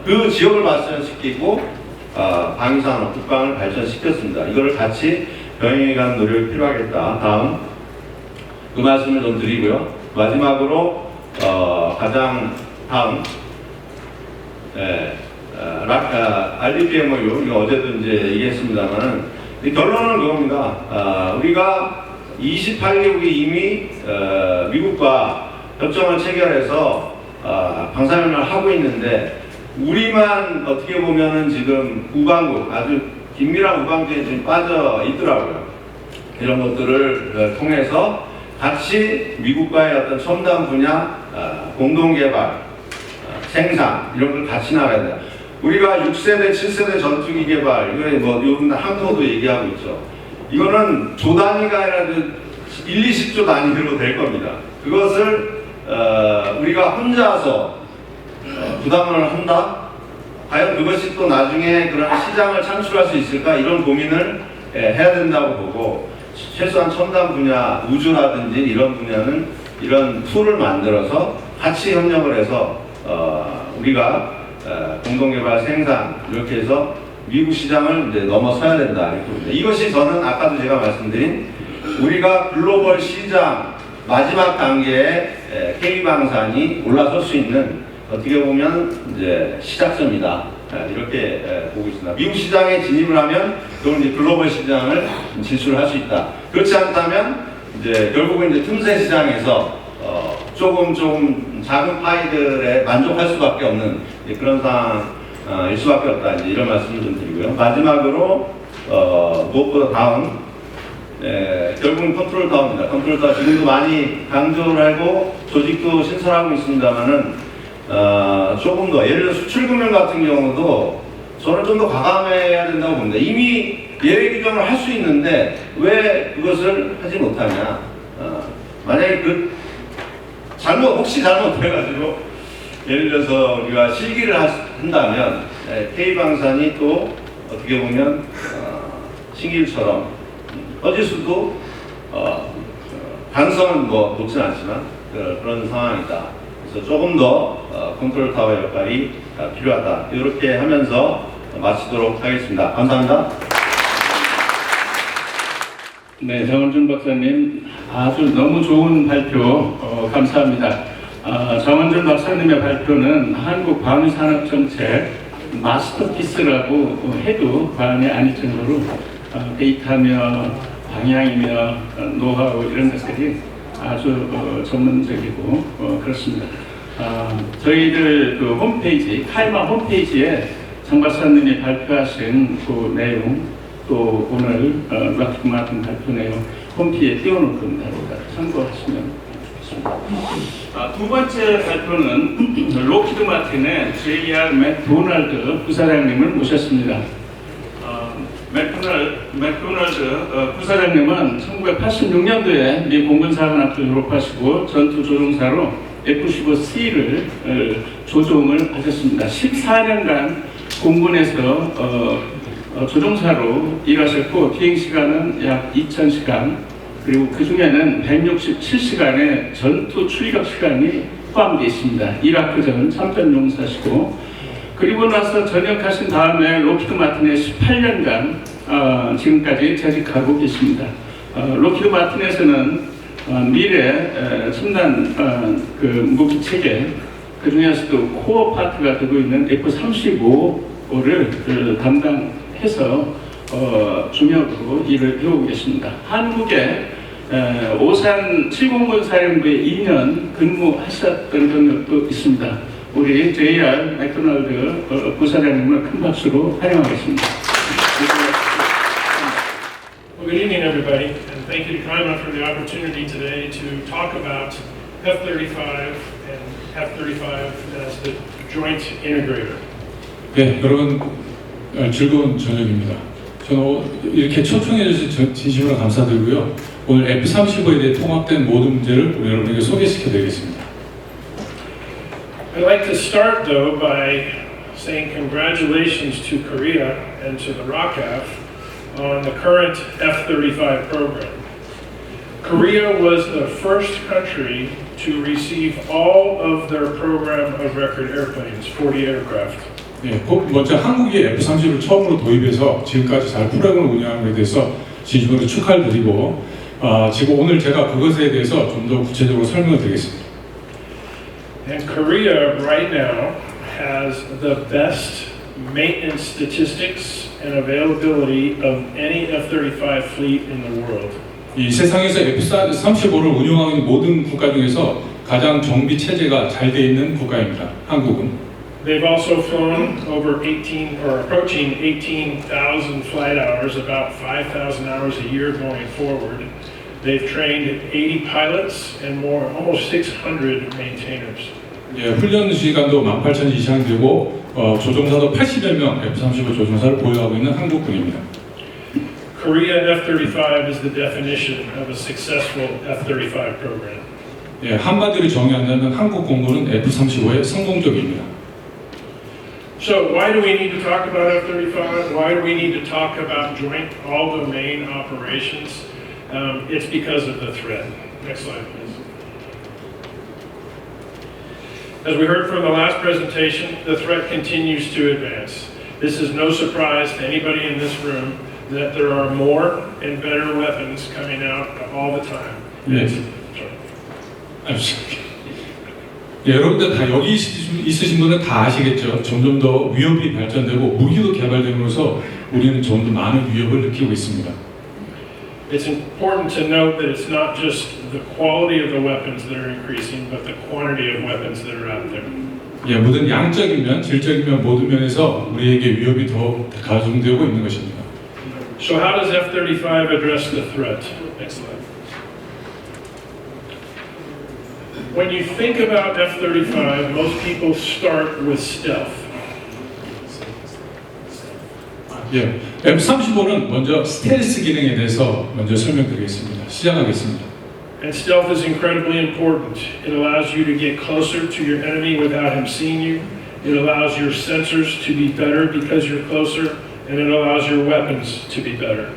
그 지역을 발전시키고 방위산업 국방을 발전시켰습니다. 이거를 같이 병행해가는 노력이 필요하겠다. 다음 그 말씀을 좀 드리고요. 마지막으로 가장 다음 RDPMOU 이거 어제도 이제 얘기했습니다만은 결론은 그겁니다. 우리가 28개국이 이미 미국과 협정을 체결해서 방사능을 하고 있는데 우리만 어떻게 보면은 지금 우방국 아주 긴밀한 우방지에 지금 빠져 있더라고요. 이런 것들을 통해서 같이 미국과의 어떤 첨단 분야 공동개발 생산 이런 걸 같이 나가야 돼요. 우리가 6세대, 7세대 전투기 개발, 이거 뭐 요즘 항토도 얘기하고 있죠. 이거는 조 단위가 아니라 1, 20조 단위로 될 겁니다. 그것을 우리가 혼자서 부담을 한다? 과연 그것이 또 나중에 그런 시장을 창출할 수 있을까 이런 고민을 해야 된다고 보고 최소한 첨단 분야, 우주라든지 이런 분야는 이런 툴을 만들어서 같이 협력을 해서 우리가 공동개발 생산 이렇게 해서 미국 시장을 이제 넘어서야 된다 이렇게 봅니다. 이것이 저는 아까도 제가 말씀드린 우리가 글로벌 시장 마지막 단계에 K방산이 올라설 수 있는 어떻게 보면 이제 시작점이다 이렇게 보고 있습니다. 미국 시장에 진입을 하면 그건 이제 글로벌 시장을 진출할 수 있다. 그렇지 않다면 이제 결국은 이제 틈새 시장에서 조금 작은 파이들에 만족할 수밖에 없는 그런 상황일 수밖에 없다. 이제 이런 말씀을 좀 드리고요. 마지막으로 무엇보다 다음 결국은 컨트롤 타워입니다. 컨트롤 타워 지금도 많이 강조를 하고 조직도 신설하고 있습니다만은 조금 더 예를 들어 수출금융 같은 경우도 저는 좀 더 과감해야 된다고 봅니다. 이미 예외 규정을 할 수 있는데 왜 그것을 하지 못하냐? 만약에 혹시 잘못해가지고 예를 들어서 우리가 실기를 한다면 K방산이 또 어떻게 보면 신길처럼 꺼질 수도 가능성은 뭐 높진 않지만 그런 상황이다. 그래서 조금 더 컨트롤 타워 역할이 필요하다. 이렇게 하면서 마치도록 하겠습니다. 감사합니다. 네, 정원준 박사님 아주 너무 좋은 발표 감사합니다. 정원준 박사님의 발표는 한국 방위산업정책 마스터피스라고 해도 과언이 아닐 정도로 데이터며 방향이며 노하우 이런 것들이 아주 전문적이고 그렇습니다. 저희들 그 홈페이지, 카이마 홈페이지에 정 박사님이 발표하신 그 내용 또 오늘 락킹 마틴 발표 내용 홈페이지에 띄워놓을 겁니다. 참고하시면 좋겠습니다. 두 번째 발표는 로키드 마틴의 JR 맥도날드 부사장님을 모셨습니다. 맥도날드 부사장님은 1986년도에 미 공군사관학교 졸업하시고 전투 조종사로 F-15C를 조종을 하셨습니다. 14년간 공군에서 조종사로 일하셨고 비행시간은 약 2000시간 그리고 그 중에는 167시간의 전투 출격 시간이 포함되어 있습니다. 이라크전 참전 용사시고 그리고 나서 전역하신 다음에 로키드 마틴에 18년간 지금까지 재직하고 계십니다. 로키드 마틴에서는 미래 첨단 그 무기 체계 그 중에서도 코어 파트가 되고 있는 F-35를 담당해서 중역으로 일을 해오고 계십니다. 한국의 오산 7공군 사령부에 2년 근무하셨던 경력도 있습니다. 우리 JR 맥도날드 부사장님을 큰 박수로 환영하겠습니다. Well, good evening, everybody, and thank you to Kaima for the opportunity today to talk about F-35 and F-35 as the joint integrator. 네, 여러분 즐거운 저녁입니다. 저는 이렇게 초청해 주셔서 진심으로 감사드리고요. 오늘 F-35에 대해 통합된 모든 문제를 여러분에게 소개시켜 드리겠습니다. I'd like to start, though, by saying congratulations to Korea and to the ROCAF on the current F-35 program. Korea was the first country to receive all of their program of record airplanes, 40 aircraft. 네, 먼저 한국이 F-30을 처음으로 도입해서 지금까지 잘 프로그램을 운영하는 데 대해서 진심으로 축하를 드리고 지금 오늘 제가 그것에 대해서 좀 더 구체적으로 설명을 드리겠습니다. And Korea right now has the best maintenance statistics and availability of any F-35 fleet in the world. 이 세상에서 F-35를 운영하고 있는 모든 국가 중에서 가장 정비 체제가 잘 돼 있는 국가입니다. 한국은. They've also flown over 18 or approaching 18,000 flight hours, about 5,000 hours a year going forward. They've trained 80 pilots and more, almost 600 maintainers. 예, 훈련 시간도 18,000 이상 되고 조종사도 80여 명 F-35 조종사를 보유하고 있는 한국군입니다. Korea F-35 is the definition of a successful F-35 program. 예, 한마디로 정의한다면 한국 공군은 F-35의 성공적입니다. So why do we need to talk about F-35? Why do we need to talk about joint all-domain operations? It's because of the threat. Next slide, please. As we heard from the last presentation, the threat continues to advance. This is no surprise to anybody in this room that there are more and better weapons coming out all the time. Yes. Sorry. 예, 여러분들 다 여기 있으신 분은 다 아시겠죠. 점점 더 위협이 발전되고 무기도 개발됨으로써 우리는 좀 더 많은 위협을 느끼고 있습니다. It's important to note that it's not just the quality of the weapons that are increasing, but the quantity of weapons that are out there. 예, 모든 양적인 면, 질적인 면 모든 면에서 우리에게 위협이 더 가중되고 있는 것입니다. So how does F-35 address the threat? Next slide. When you think about F-35, most people start with stealth. 예, F-35는 먼저 스텔스 기능에 대해서 먼저 설명드리겠습니다. 시작하겠습니다. And stealth is incredibly important. It allows you to get closer to your enemy without him seeing you. It allows your sensors to be better because you're closer, and it allows your weapons to be better.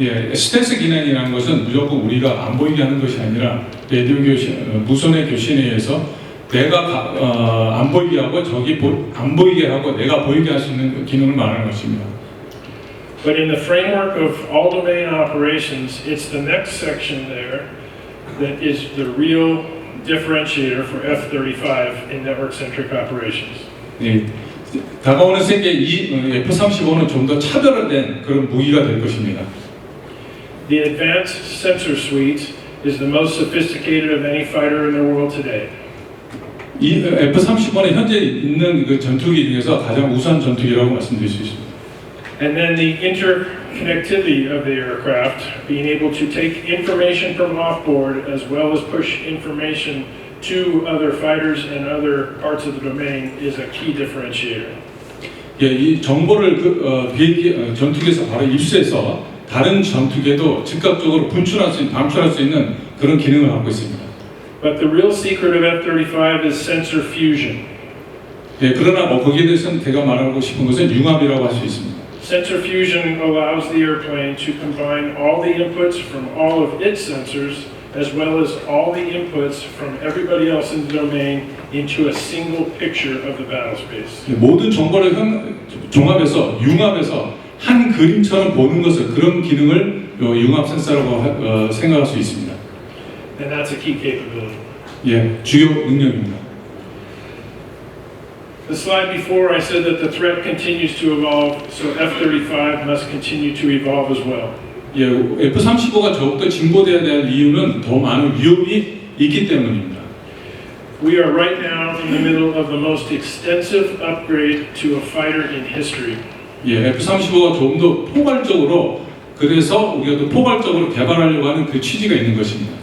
예, 스텔스 기능이라는 것은 무조건 우리가 안 보이게 하는 것이 아니라 라디오 교신, 무선의 교신에 의해서 내가 안 보이게 하고 적이 안 보이게 하고 내가 보이게 할 수 있는 기능을 말하는 것입니다. But in the framework of all domain operations, it's the next section there that is the real differentiator for F-35 in network-centric operations. 예, 다가오는 세계 F-35는 좀 더 차별화된 그런 무기가 될 것입니다. The advanced sensor suite is the most sophisticated of any fighter in the world today. 이 F-35는 현재 있는 그 전투기 중에서 가장 우수한 전투기라고 말씀드릴 수 있습니다. And then the interconnectivity of the aircraft, being able to take information from offboard as well as push information to other fighters and other parts of the domain is a key differentiator. 예, 이 정보를 비행기 전투기에서 바로 입수해서 다른 전투기에도 즉각적으로 방출할 수 있는 그런 기능을 갖고 있습니다. But the real secret of F-35 is sensor fusion. 예, 그러나 거기에 대해서는 제가 말하고 싶은 것은 융합이라고 할 수 있습니다. Sensor fusion allows the airplane to combine all the inputs from all of its sensors as well as all the inputs from everybody else in the domain into a single picture of the battle space. 모든 정보를 종합해서 융합해서 한 그림처럼 보는 것을 그런 기능을 융합 센서라고 생각할 수 있습니다. And that's a key capability. 예, 주요 능력입니다. The slide before I said that the threat continues to evolve, so F-35 must continue to evolve as well. 예, F-35가 더욱더 진보돼야 될 이유는 더 많은 위협이 있기 때문입니다. We are right now in the middle of the most extensive upgrade to a fighter in history. 예, F-35가 좀 더 포괄적으로 그래서 우리가 또 포괄적으로 개발하려고 하는 그 취지가 있는 것입니다.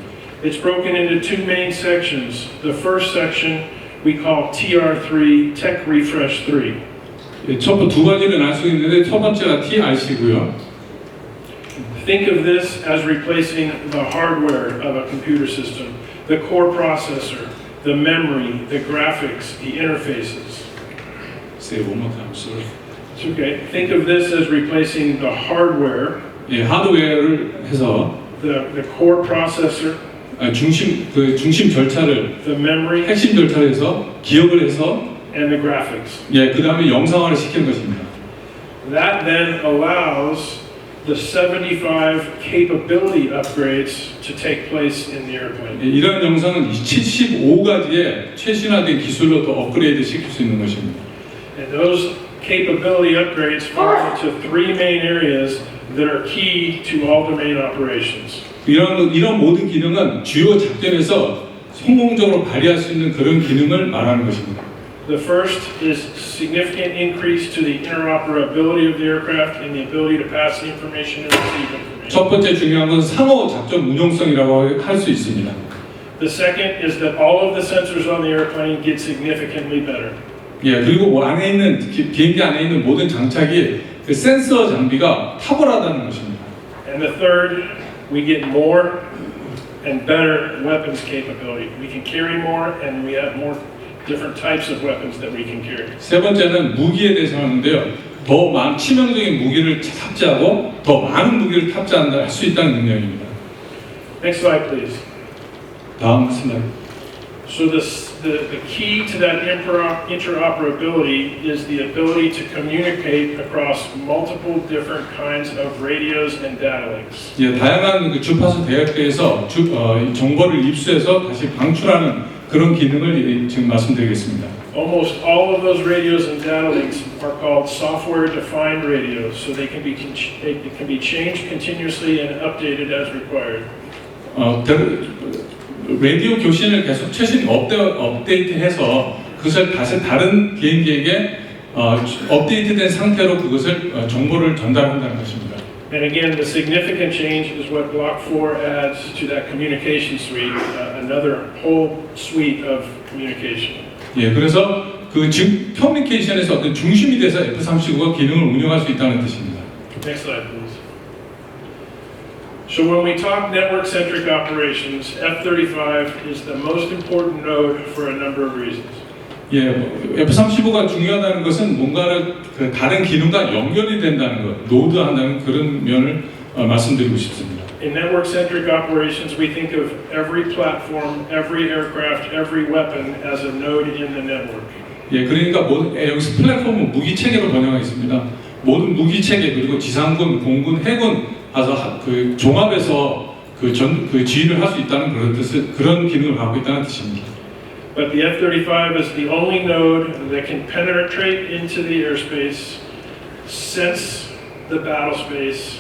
It's broken into two main sections. The first section we call TR3, Tech Refresh 3. 예, 두 가지를 알 수 있는데 첫 번째가 TRC고요. Think of this as replacing the hardware of a computer system, the core processor, the memory, the graphics, the interfaces. Say one more time, sorry. It's okay. Think of this as replacing the hardware, 예, 하드웨어를 해서 the core processor, 중심 절차를 the memory, 핵심 절차를 해서 기억을 해서 and the graphics. 예, 그 다음에 영상화를 시키는 것입니다. That then allows the 75 capability upgrades to take place in the airplane. 예, 이런 영상은 75가지의 최신화된 기술로 더 업그레이드 시킬 수 있는 것입니다. And those capability upgrades fall into three main areas that are key to all domain operations. 이런 모든 기능은 주요 작전에서 성공적으로 발휘할 수 있는 그런 기능을 말하는 것입니다. The first is significant increase to the interoperability of the aircraft and the ability to pass the information and receive information. 첫 번째 중요한 것은 상호 작전 운용성이라고 할 수 있습니다. The second is that all of the sensors on the airplane get significantly better. 예, 그리고 안에 있는 비행기 안에 있는 모든 장착이 그 센서 장비가 탁월하다는 것입니다. And the third, we get more and better weapons capability. We can carry more and we have more different types of weapons that we can carry. 세 번째는 무기에 대해서 하는데요. 더 치명적인 무기를 탑재하고 더 많은 무기를 탑재할 수 있다는 능력입니다. Next slide, please. 다음 슬라이드. So the key to that interoperability is the ability to communicate across multiple different kinds of radios and data links. 예, 다양한 그 주파수 대역대에서 정보를 입수해서 다시 방출하는 그런 기능을 지금 말씀드리겠습니다. Almost all of those radios and data links are called software-defined radios, so they can be changed continuously and updated as required. 라디오 교신을 계속 최신 업데이트해서 그것을 다시 다른 비행기에게 업데이트된 상태로 그것을 정보를 전달한다는 것입니다. And again, the significant change is what Block 4 adds to that communication suite, another whole suite of communication. 예, 그래서 그 커뮤니케이션에서 어떤 중심이 돼서 F-35가 기능을 운영할 수 있다는 뜻입니다. Next slide, please. So when we talk network-centric operations, F-35 is the most important node for a number of reasons. 예, F-35가 중요하다는 것은 뭔가를 그 다른 기능과 연결이 된다는 것, 노드한다는 그런 면을 말씀드리고 싶습니다. In network-centric operations, we think of every platform, every aircraft, every weapon as a node in the network. 예, 그러니까 여기서 플랫폼은 무기 체계로 번역하겠습니다. 모든 무기 체계 그리고 지상군, 공군, 해군 가서 그 종합해서 그 지휘를 할 수 있다는 그런 기능을 갖고 있다는 뜻입니다. But the F-35 is the only node that can penetrate into the airspace, sense the battle space.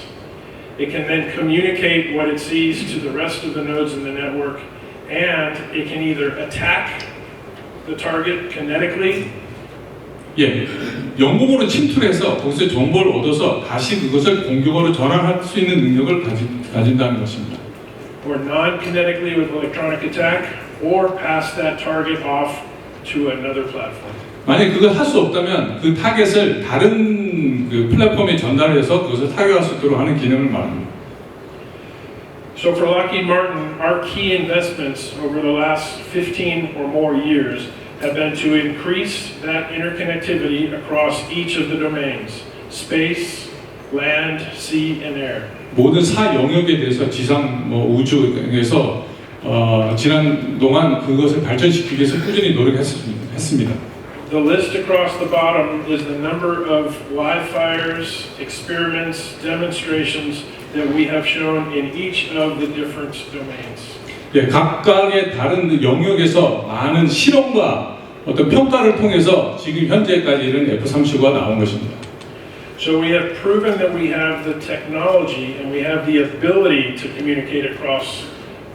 It can then communicate what it sees to the rest of the nodes in the network, and it can either attack the target kinetically. 예, 영공으로 침투해서 거기서 정보를 얻어서 다시 그것을 공격으로 전환할 수 있는 능력을 가진다는 것입니다. Or non-kinetically with electronic attack, or pass that target off to another platform. 만약 그걸 할 수 없다면 그 타겟을 다른 그 플랫폼에 전달해서 그것을 타격할 수 있도록 하는 기능을 말합니다. So for Lockheed Martin, our key investments over the last 15 or more years have been to increase that interconnectivity across each of the domains: space, land, sea, and air. 모든 사 영역에 대해서 지상, 우주에서 지난 동안 그것을 발전시키기 위해서 꾸준히 노력했습니다. The list across the bottom is the number of live fires, experiments, demonstrations that we have shown in each of the different domains. 예, 각각의 다른 영역에서 많은 실험과 어떤 평가를 통해서 지금 현재까지 이런 F-35가 나온 것입니다. So we have proven that we have the technology and we have the ability to communicate across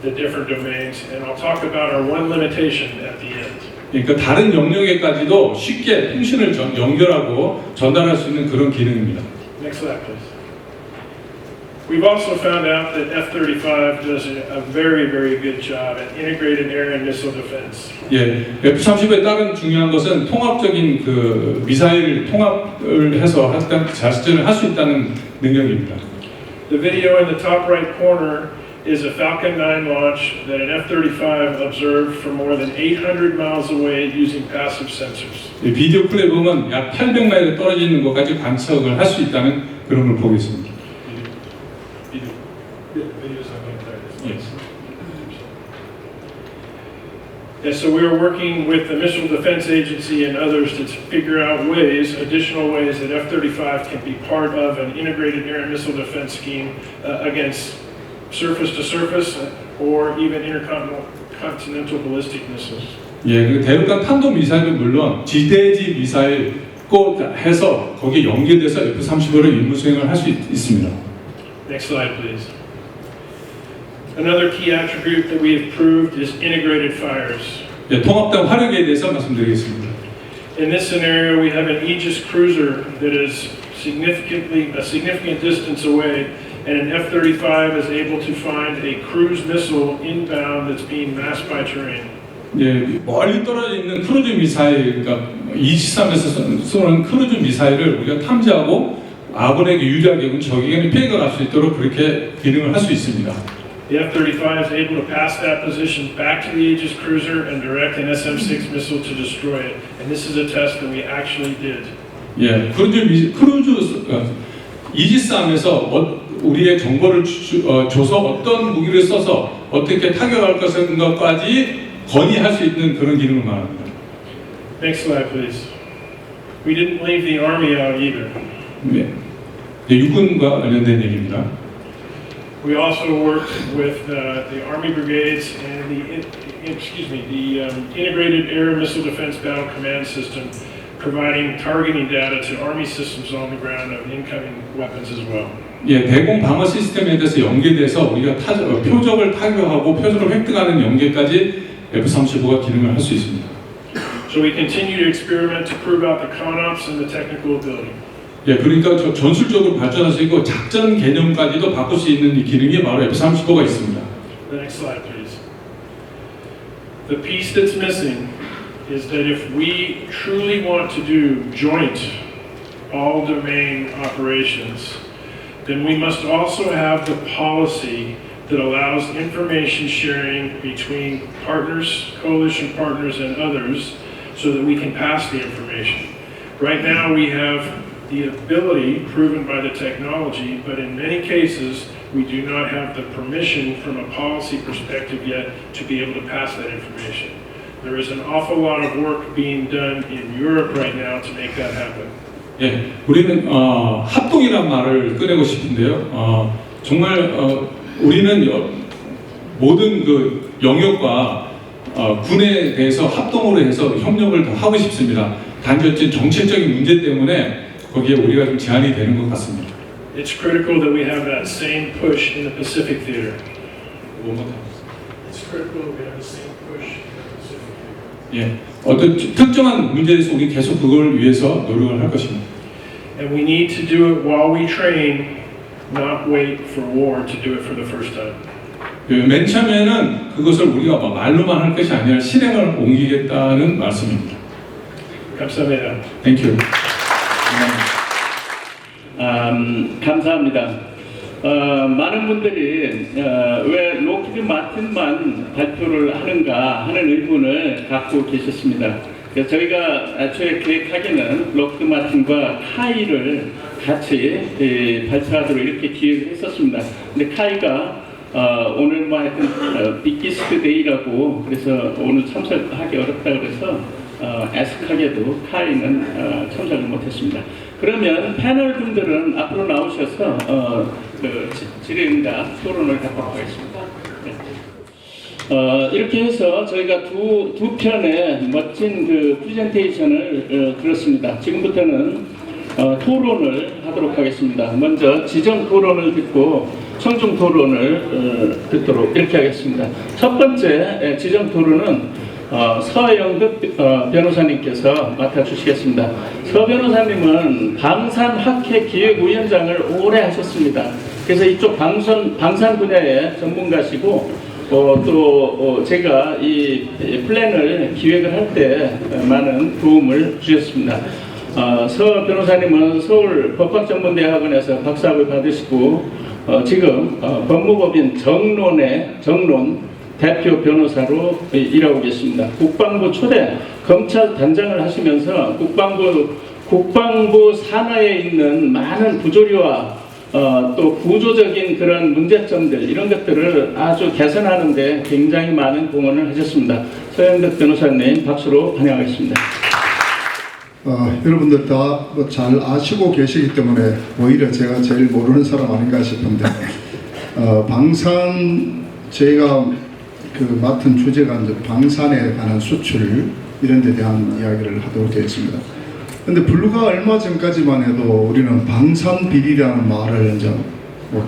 the different domains, and I'll talk about our one limitation at the end. 그러니까 다른 영역에까지도 쉽게 통신을 연결하고 전달할 수 있는 그런 기능입니다. Next slide, please. We've also found out that F-35 does a very, very good job at integrated air and missile defense. 예, F-35의 다른 중요한 것은 통합적인 그 미사일 통합을 해서 자수전을 할 수 있다는 능력입니다. The video in the top right corner is a Falcon 9 launch that an F-35 observed from more than 800 miles away using passive sensors. 예, 비디오 클립 보면 약 800마일에 떨어져 있는 것까지 관측을 할 수 있다는 그런 걸 보고 있습니다. And so we are working with the Missile Defense Agency and others to figure out ways, additional ways that F-35 can be part of an integrated air and missile defense scheme against surface-to-surface or even intercontinental ballistic missiles. 예, 그 대륙간 탄도 미사일은 물론 지대지 미사일 꼭 해서 거기에 연계돼서 F-35를 임무 수행을 할 수 있습니다. Next slide, please. Another key attribute that we have proved is integrated fires. 예, 통합된 화력에 대해서 말씀드리겠습니다. In this scenario, we have an Aegis cruiser that is a significant distance away, and an F-35 is able to find a cruise missile inbound that's being masked by terrain. 예, 멀리 떨어져 있는 크루즈 미사일, 그러니까 23에서 쏘는 크루즈 미사일을 우리가 탐지하고 아군에게 유리하게 적에게 피해가 갈 수 있도록 그렇게 기능을 할 수 있습니다. The F-35 is able to pass that position back to the Aegis cruiser and direct an SM-6 missile to destroy it. And this is a test that we actually did. 예, 크루즈 이지스함에서 우리의 정보를 줘서 어떤 무기를 써서 어떻게 타격할 것인가까지 건의할 수 있는 그런 기능을 말합니다. Next slide, please. We didn't leave the Army out either. 네. 육군과 관련된 얘기입니다. We also worked with the Army brigades and the Integrated Air Missile Defense Battle Command System, providing targeting data to Army systems on the ground of incoming weapons as well. 예, 대공 방어 시스템에 대해서 연계돼서 우리가 표적을 타격하고 표적을 획득하는 연계까지 F-35가 기능을 할 수 있습니다. So we continue to experiment to prove out the CONOPS and the technical ability. 예, 그러니까 전술적으로 발전할 수 있고 작전 개념까지도 바꿀 수 있는 이 기능이 바로 F-35가 있습니다. The next slide, please. The piece that's missing is that if we truly want to do joint all-domain operations, then we must also have the policy that allows information sharing between partners, coalition partners, and others so that we can pass the information. Right now we have the ability proven by the technology, but in many cases we do not have the permission from a policy perspective yet to be able to pass that information. There is an awful lot of work being done in Europe right now to make that happen. 예, 우리는 합동이란 말을 꺼내고 싶은데요. 정말 우리는 모든 그 영역과 군에 대해서 합동으로 해서 협력을 더 하고 싶습니다. 단지 정책적인 문제 때문에 거기에 우리가 좀 제한이 되는 것 같습니다. It's critical that we have that same push in the Pacific Theater. It's critical that we have the same push in the Pacific Theater. 예, 어떤 특정한 문제에서 우리 계속 그걸 위해서 노력을 할 것입니다. And we need to do it while we train, not wait for war to do it for the first time. 맨 처음에는 그것을 우리가 말로만 할 것이 아니라 실행을 옮기겠다는 말씀입니다. 감사합니다. Thank you. 감사합니다. 많은 분들이 왜 로키드 마틴만 발표를 하는가 하는 의문을 갖고 계셨습니다. 그래서 저희가 애초에 계획하기는 로키드 마틴과 카이를 같이 발표하도록 이렇게 기획을 했었습니다. 근데 카이가 오늘 하여튼 빅기스트 데이라고 그래서 오늘 참석하기 어렵다 그래서 애석하게도 카이는 참석을 못했습니다. 그러면 패널 분들은 앞으로 나오셔서 질의응답 토론을 갖도록 하겠습니다. 네. 이렇게 해서 저희가 두 편의 멋진 그 프레젠테이션을 들었습니다. 지금부터는 토론을 하도록 하겠습니다. 먼저 지정 토론을 듣고 청중 토론을 듣도록 이렇게 하겠습니다. 첫 번째 지정 토론은 서영득 변호사님께서 맡아주시겠습니다. 서 변호사님은 방산학회기획위원장을 오래 하셨습니다. 그래서 이쪽 방산 분야의 전문가시고 또 제가 이 플랜을 기획을 할 때 많은 도움을 주셨습니다. 서 변호사님은 서울 법학전문대학원에서 박사학을 받으시고 지금 법무법인 정론 대표 변호사로 일하고 계십니다. 국방부 초대 검찰 단장을 하시면서 국방부 산하에 있는 많은 부조리와 또 구조적인 그런 문제점들 이런 것들을 아주 개선하는 데 굉장히 많은 공헌을 하셨습니다. 서영득 변호사님 박수로 환영하겠습니다. 여러분들 다 잘 아시고 계시기 때문에 오히려 제가 제일 모르는 사람 아닌가 싶은데 방산 제가 맡은 주제가 이제 방산에 관한 수출 이런 데 대한 이야기를 하도록 되어 있습니다. 근데 불과 얼마 전까지만 해도 우리는 방산 비리라는 말을 이제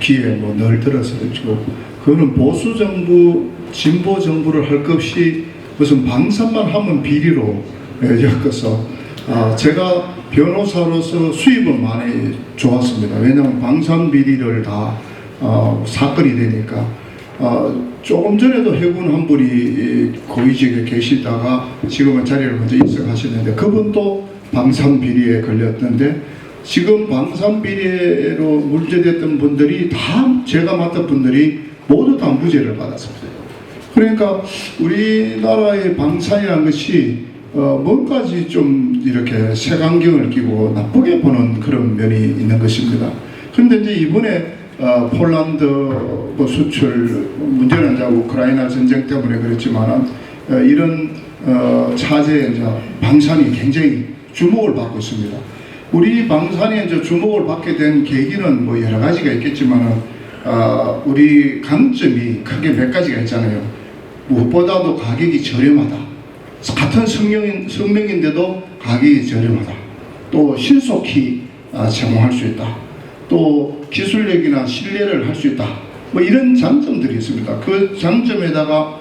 귀에 늘 들었었고 그거는 보수 정부, 진보 정부를 할 것 없이 무슨 방산만 하면 비리로 엮어서 제가 변호사로서 수입은 많이 좋았습니다. 왜냐하면 방산 비리를 다 사건이 되니까 조금 전에도 해군 한 분이 고위직에 계시다가 지금은 자리를 먼저 이직하셨는데 그분도 방산 비리에 걸렸는데 지금 방산 비리로 문제됐던 분들이 다 제가 맡은 분들이 모두 다 무죄를 받았습니다. 그러니까 우리나라의 방산이라는 것이 뭔가지 좀 이렇게 색안경을 끼고 나쁘게 보는 그런 면이 있는 것입니다. 그런데 이제 이번에 폴란드 수출 문제는 이제 우크라이나 전쟁 때문에 그렇지만 이런 차제에 이제 방산이 굉장히 주목을 받고 있습니다. 우리 방산이 이제 주목을 받게 된 계기는 뭐 여러 가지가 있겠지만 우리 강점이 크게 몇 가지가 있잖아요. 무엇보다도 가격이 저렴하다. 같은 성능인데도 가격이 저렴하다. 또 신속히 제공할 수 있다. 또 기술력이나 신뢰를 할 수 있다. 뭐 이런 장점들이 있습니다. 그 장점에다가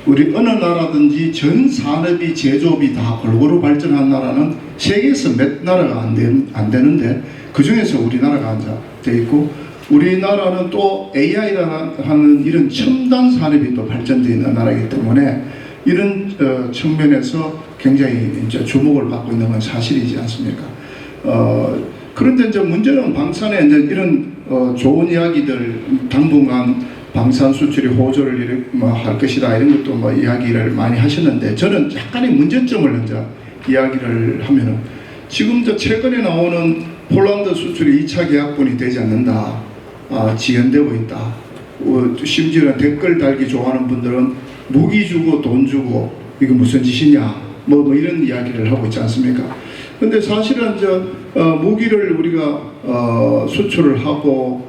우리 어느 나라든지 전 산업이 제조업이 다 골고루 발전한 나라는 세계에서 몇 나라가 안 되는데 그 중에서 우리나라가 되어 있고 우리나라는 또 AI라는 이런 첨단 산업이 또 발전되어 있는 나라이기 때문에 이런 측면에서 굉장히 이제 주목을 받고 있는 건 사실이지 않습니까? 그런데 이제 문제는 방산에 이제 이런 좋은 이야기들 당분간 방산 수출이 호조를 할 것이다 이런 것도 뭐 이야기를 많이 하셨는데 저는 약간의 문제점을 이제 이야기를 하면은 지금 저 최근에 나오는 폴란드 수출이 2차 계약분이 되지 않는다. 지연되고 있다. 심지어 댓글 달기 좋아하는 분들은 무기 주고 돈 주고 이거 무슨 짓이냐 뭐 이런 이야기를 하고 있지 않습니까? 근데 사실은 무기를 우리가 수출을 하고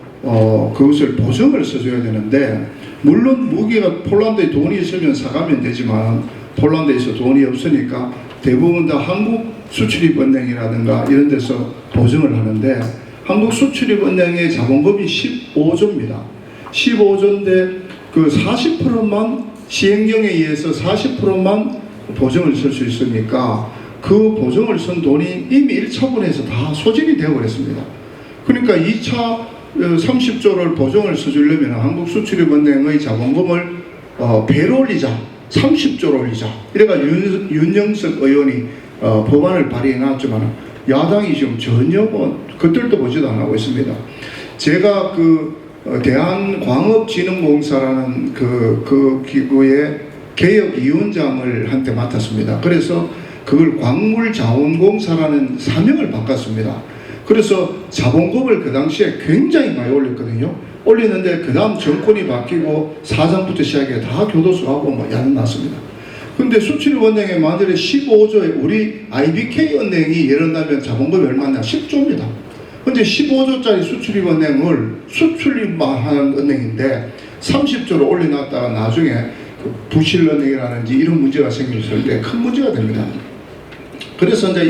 그것을 보증을 써줘야 되는데 물론 무기가 폴란드에 돈이 있으면 사가면 되지만 폴란드에서 돈이 없으니까 대부분 다 한국 수출입은행이라든가 이런 데서 보증을 하는데 한국 수출입은행의 자본금이 15조입니다. 15조인데 그 40%만 시행령에 의해서 40%만 보증을 쓸 수 있으니까 그 보증을 쓴 돈이 이미 1차분에서 다 소진이 되어버렸습니다. 그러니까 2차 30조를 보증을 써주려면 한국 수출입은행의 자본금을 배로 올리자 30조로 올리자 이래가 윤영석 의원이 법안을 발의해놨지만 야당이 지금 전혀 그들도 보지도 안 하고 있습니다. 제가 대한광업진흥공사라는 그 기구의 개혁위원장을 한때 맡았습니다. 그래서 그걸 광물자원공사라는 사명을 바꿨습니다. 그래서 자본금을 그 당시에 굉장히 많이 올렸거든요. 올리는데 그 다음 정권이 바뀌고 사장부터 시작해 다 교도소하고 뭐 야단났습니다. 근데 수출입은행에 만일에 15조에 우리 IBK 은행이 예를 들면 자본금이 얼마냐 10조입니다. 근데 15조짜리 수출입은행을 수출입만 하는 은행인데 30조로 올려놨다가 나중에 그 부실은행이라든지 이런 문제가 생겼을 때 큰 문제가 됩니다. 그래서 이제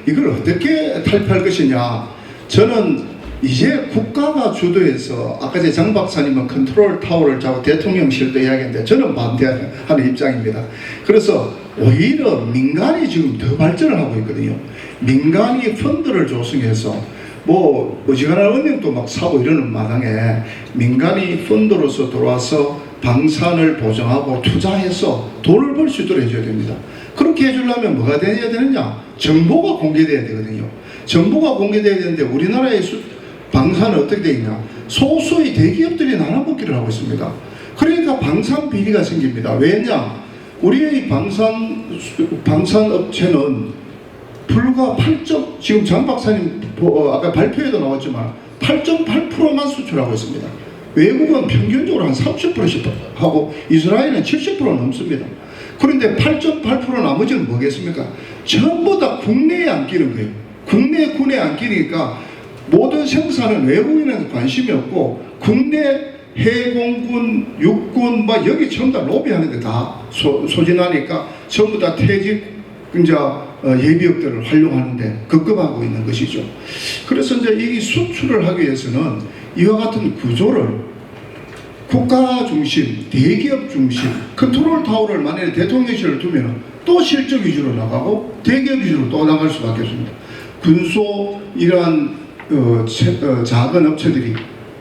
이걸 어떻게 탈피할 것이냐. 저는 이제 국가가 주도해서 아까 장 박사님은 컨트롤 타워를 잡고 대통령실도 이야기했는데 저는 반대하는 입장입니다. 그래서 오히려 민간이 지금 더 발전을 하고 있거든요. 민간이 펀드를 조성해서 뭐 어지간한 은행도 막 사고 이러는 마당에 민간이 펀드로서 들어와서 방산을 보정하고 투자해서 돈을 벌 수 있도록 해줘야 됩니다. 그렇게 해주려면 뭐가 돼야 되느냐? 정보가 공개돼야 되거든요. 정보가 공개돼야 되는데 우리나라의 방산은 어떻게 되어 있냐? 소수의 대기업들이 나눠먹기를 하고 있습니다. 그러니까 방산 비리가 생깁니다. 왜냐? 우리의 방산업체는 불과 지금 장 박사님 아까 발표에도 나왔지만 8.8%만 수출하고 있습니다. 외국은 평균적으로 한 30%씩 하고 이스라엘은 70% 넘습니다. 그런데 8.8% 나머지는 뭐겠습니까? 전부 다 국내에 안 끼는 거예요. 국내에 안 끼니까 모든 생산은 외국인한테 관심이 없고 국내 해공군, 육군 막 여기 전부 다 로비하는데 다 소진하니까 전부 다 퇴직 예비역들을 활용하는데 급급하고 있는 것이죠. 그래서 이제 이 수출을 하기 위해서는 이와 같은 구조를 국가 중심, 대기업 중심, 컨트롤 타워를 만약에 대통령실을 두면 또 실적 위주로 나가고 대기업 위주로 또 나갈 수밖에 없습니다. 군소 이러한 작은 업체들이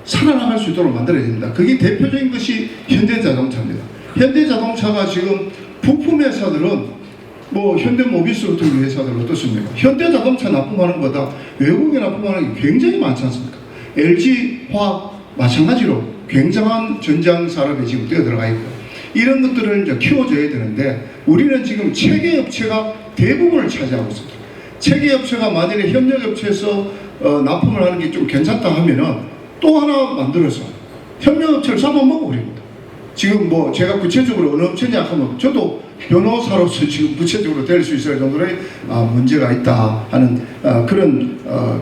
살아나갈 수 있도록 만들어야 됩니다. 그게 대표적인 것이 현대자동차입니다. 현대자동차가 지금 부품 회사들은 뭐 현대모비스 같은 회사들 어떻습니까? 현대자동차 납품하는 거다 외국에 납품하는 게 굉장히 많지 않습니까? LG화학 마찬가지로 굉장한 전장 산업에 지금 뛰어들어가 있고 이런 것들을 이제 키워줘야 되는데 우리는 지금 체계 업체가 대부분을 차지하고 있습니다. 체계 업체가 만일에 협력 업체에서 납품을 하는 게 좀 괜찮다 하면은 또 하나 만들어서 협력 업체를 잡아먹어 버립니다. 지금 뭐 제가 구체적으로 어느 업체냐 하면 저도 변호사로서 지금 구체적으로 될 수 있을 정도의 문제가 있다 하는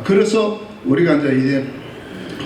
그래서 우리가 이제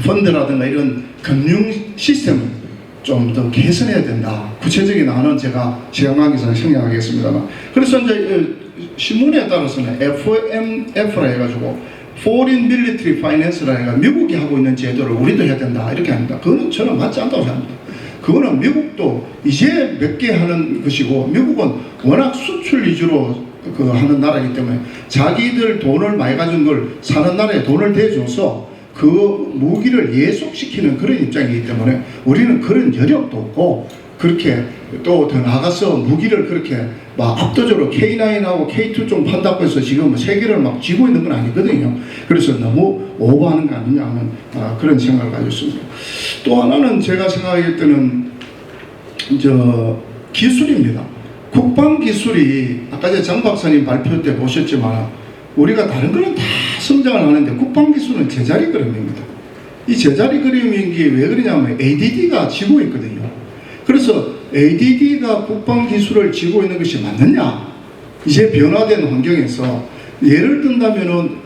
펀드라든가 이런 금융 시스템을 좀 더 개선해야 된다. 구체적인 안은 제가 시간관계상 생략하겠습니다만 그래서 이제 신문에 따라서는 FMF라 해가지고 Foreign Military Finance라 해가 미국이 하고 있는 제도를 우리도 해야 된다 이렇게 합니다. 그거는 저는 맞지 않다고 생각합니다. 그거는 미국도 이제 몇 개 하는 것이고 미국은 워낙 수출 위주로 하는 나라이기 때문에 자기들 돈을 많이 가진 걸 사는 나라에 돈을 대줘서 그 무기를 예속시키는 그런 입장이기 때문에 우리는 그런 여력도 없고 그렇게 또 더 나가서 무기를 그렇게 막 압도적으로 K9하고 K2 좀 판다고 해서 지금 세계를 막 쥐고 있는 건 아니거든요. 그래서 너무 오버하는 거 아니냐 하는 그런 생각을 가졌습니다. 또 하나는 제가 생각할 때는 기술입니다. 국방 기술이 아까 장 박사님 발표 때 보셨지만 우리가 다른 거는 다 성장을 하는데 국방 기술은 제자리 걸음입니다. 이 제자리 걸음인 게 왜 그러냐면 ADD가 지고 있거든요. 그래서 ADD가 국방 기술을 지고 있는 것이 맞느냐? 이제 변화된 환경에서 예를 든다면은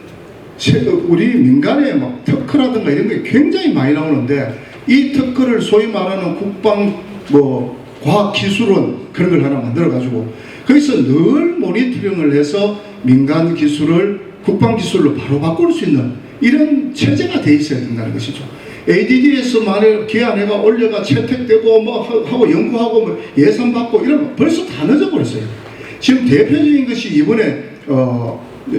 우리 민간의 막 특허라든가 이런 게 굉장히 많이 나오는데 이 특허를 소위 말하는 국방 과학 기술원 그런 걸 하나 만들어 가지고 거기서 늘 모니터링을 해서 민간 기술을 국방 기술로 바로 바꿀 수 있는 이런 체제가 돼 있어야 된다는 것이죠. ADD에서 만약 기한회가 올려가 채택되고 하고 연구하고 예산 받고 이러면 벌써 다 늦어버렸어요. 지금 대표적인 것이 이번에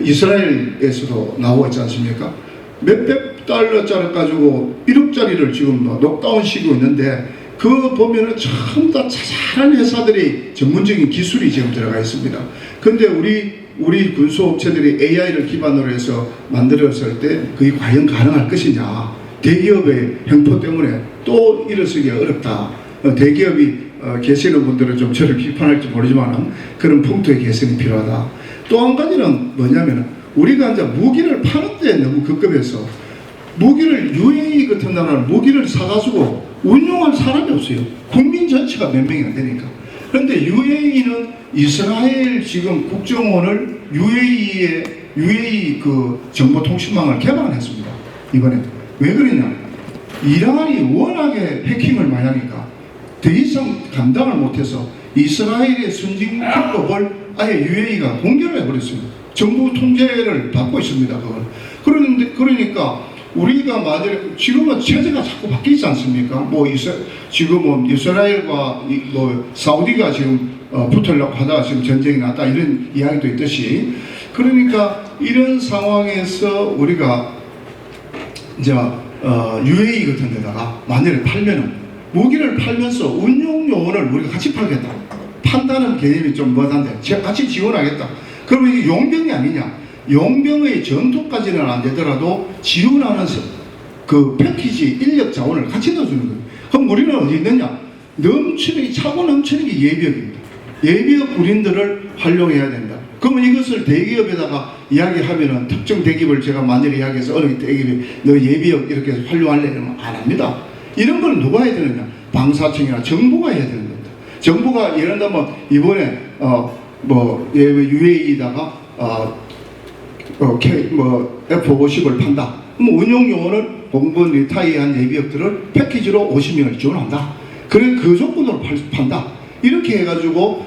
이스라엘에서도 나오고 있지 않습니까? 몇백 달러짜리 가지고 1억짜리를 지금 녹다운 시키고 있는데 그거 보면은 전부 다 자잘한 회사들이 전문적인 기술이 지금 들어가 있습니다. 근데 우리 군수업체들이 AI를 기반으로 해서 만들었을 때 그게 과연 가능할 것이냐. 대기업의 횡포 때문에 또 일어서기가 어렵다. 대기업이 계시는 분들은 좀 저를 비판할지 모르지만 그런 풍토의 개선이 필요하다. 또 한 가지는 뭐냐면 우리가 이제 무기를 파는데 너무 급급해서 무기를 UAE 같은 나라는 무기를 사가지고 운용할 사람이 없어요. 국민 전체가 몇 명이 안 되니까. 그런데 UAE는 이스라엘 지금 국정원을 UAE 그 정보통신망을 개방했습니다. 이번에. 왜 그러냐? 이란이 워낙에 해킹을 많이 하니까 더 이상 감당을 못해서 이스라엘의 선진 기업을 아예 UAE가 공개를 해버렸습니다. 정부 통제를 받고 있습니다. 그러니까 우리가 만약에 지금은 체제가 자꾸 바뀌지 않습니까? 지금은 이스라엘과 사우디가 지금 붙으려고 하다가 지금 전쟁이 났다 이런 이야기도 있듯이 그러니까 이런 상황에서 우리가 이제 UAE 같은 데다가 만약에 팔면은 무기를 팔면서 운용 요원을 우리가 같이 팔겠다. 판다는 개념이 좀 뭐한데 같이 지원하겠다. 그러면 이게 용병이 아니냐? 용병의 전투까지는 안 되더라도 지원하는 그 패키지 인력 자원을 같이 넣어주는 거예요. 그럼 우리는 어디 있느냐? 차고 넘치는 게 예비역입니다. 예비역 군인들을 활용해야 된다. 그러면 이것을 대기업에다가 이야기하면은 특정 대기업을 제가 만일 이야기해서 어느 대기업이 너 예비역 이렇게 해서 활용할래 이러면 안 합니다. 이런 걸 누가 해야 되느냐? 방사청이나 정부가 해야 되는 겁니다. 정부가 예를 들면 이번에 UAE다가 F-50을 판다. 그럼 운용요원을 공군 리타이어한 예비역들을 패키지로 50명을 지원한다. 그래 그 조건으로 판다. 이렇게 해가지고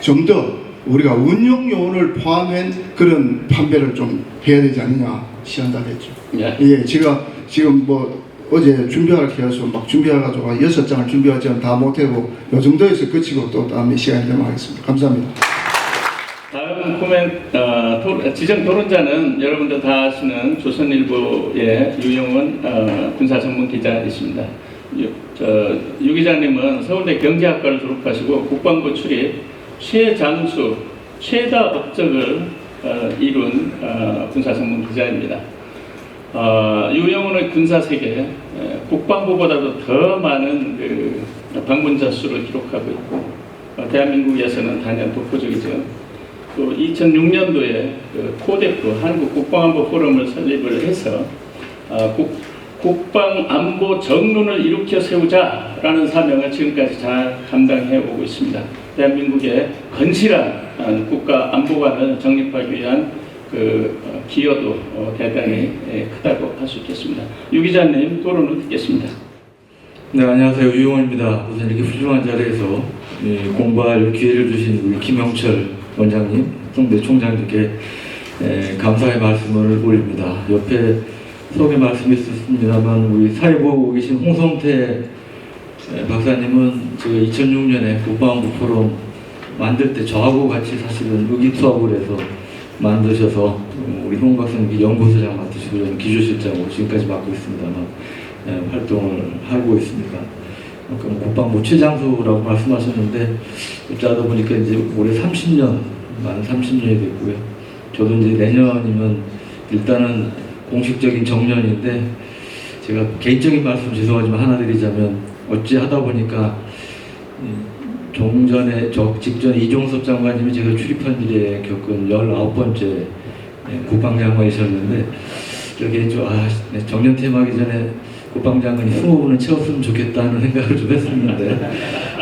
좀 더 우리가 운용요원을 포함한 그런 판매를 좀 해야 되지 않느냐 시한다 됐죠. 예, 제가 지금 어제 준비할 해서 막 준비해가지고 6장을 준비하지만 다 못하고 요 정도에서 그치고 또 다음에 시간이 되면 하겠습니다. 감사합니다. 다음 코멘 지정 토론자는 여러분들 다 아시는 조선일보의 유영원 군사 전문 기자이십니다. 유 기자님은 서울대 경제학과를 졸업하시고 국방부 출입 최장수 최다 업적을 이룬 군사 전문 기자입니다. 유영훈의 군사 세계 국방부보다도 더 많은 방문자 수를 기록하고 있고 대한민국에서는 단연 독보적이죠. 또 2006년도에 코데프 한국국방안보 포럼을 설립을 해서 국방안보 정론을 일으켜 세우자라는 사명을 지금까지 잘 감당해 오고 있습니다. 대한민국의 건실한 국가 안보관을 정립하기 위한 기여도 대단히 크다고 할 수 있겠습니다. 유 기자님 토론을 듣겠습니다. 네, 안녕하세요. 유용원입니다. 우선 이렇게 훌륭한 자리에서 공부할 기회를 주신 우리 김영철 원장님, 송대 총장님께 감사의 말씀을 올립니다. 옆에 소개 말씀이 있었습니다만 우리 사회 보고 계신 홍성태 박사님은 제가 2006년에 국방안보 포럼 만들 때 저하고 같이 사실은 의기투합을 해서 만드셔서 우리 홍 박사님 연구소장 맡으시고 저는 기조실장으로 지금까지 맡고 있습니다만 활동을 하고 있습니다. 국방부 최장수라고 말씀하셨는데 어쩌다 보니까 이제 올해 30년, 만 30년이 됐고요. 저도 이제 내년이면 일단은 공식적인 정년인데 제가 개인적인 말씀 죄송하지만 하나 드리자면 어찌 하다 보니까 종전에 직전에 이종섭 장관님이 제가 출입한 일에 겪은 19번째 국방장관이셨는데 이렇게 좀 정년 퇴임하기 전에 국방장관이 20분은 채웠으면 좋겠다는 생각을 좀 했었는데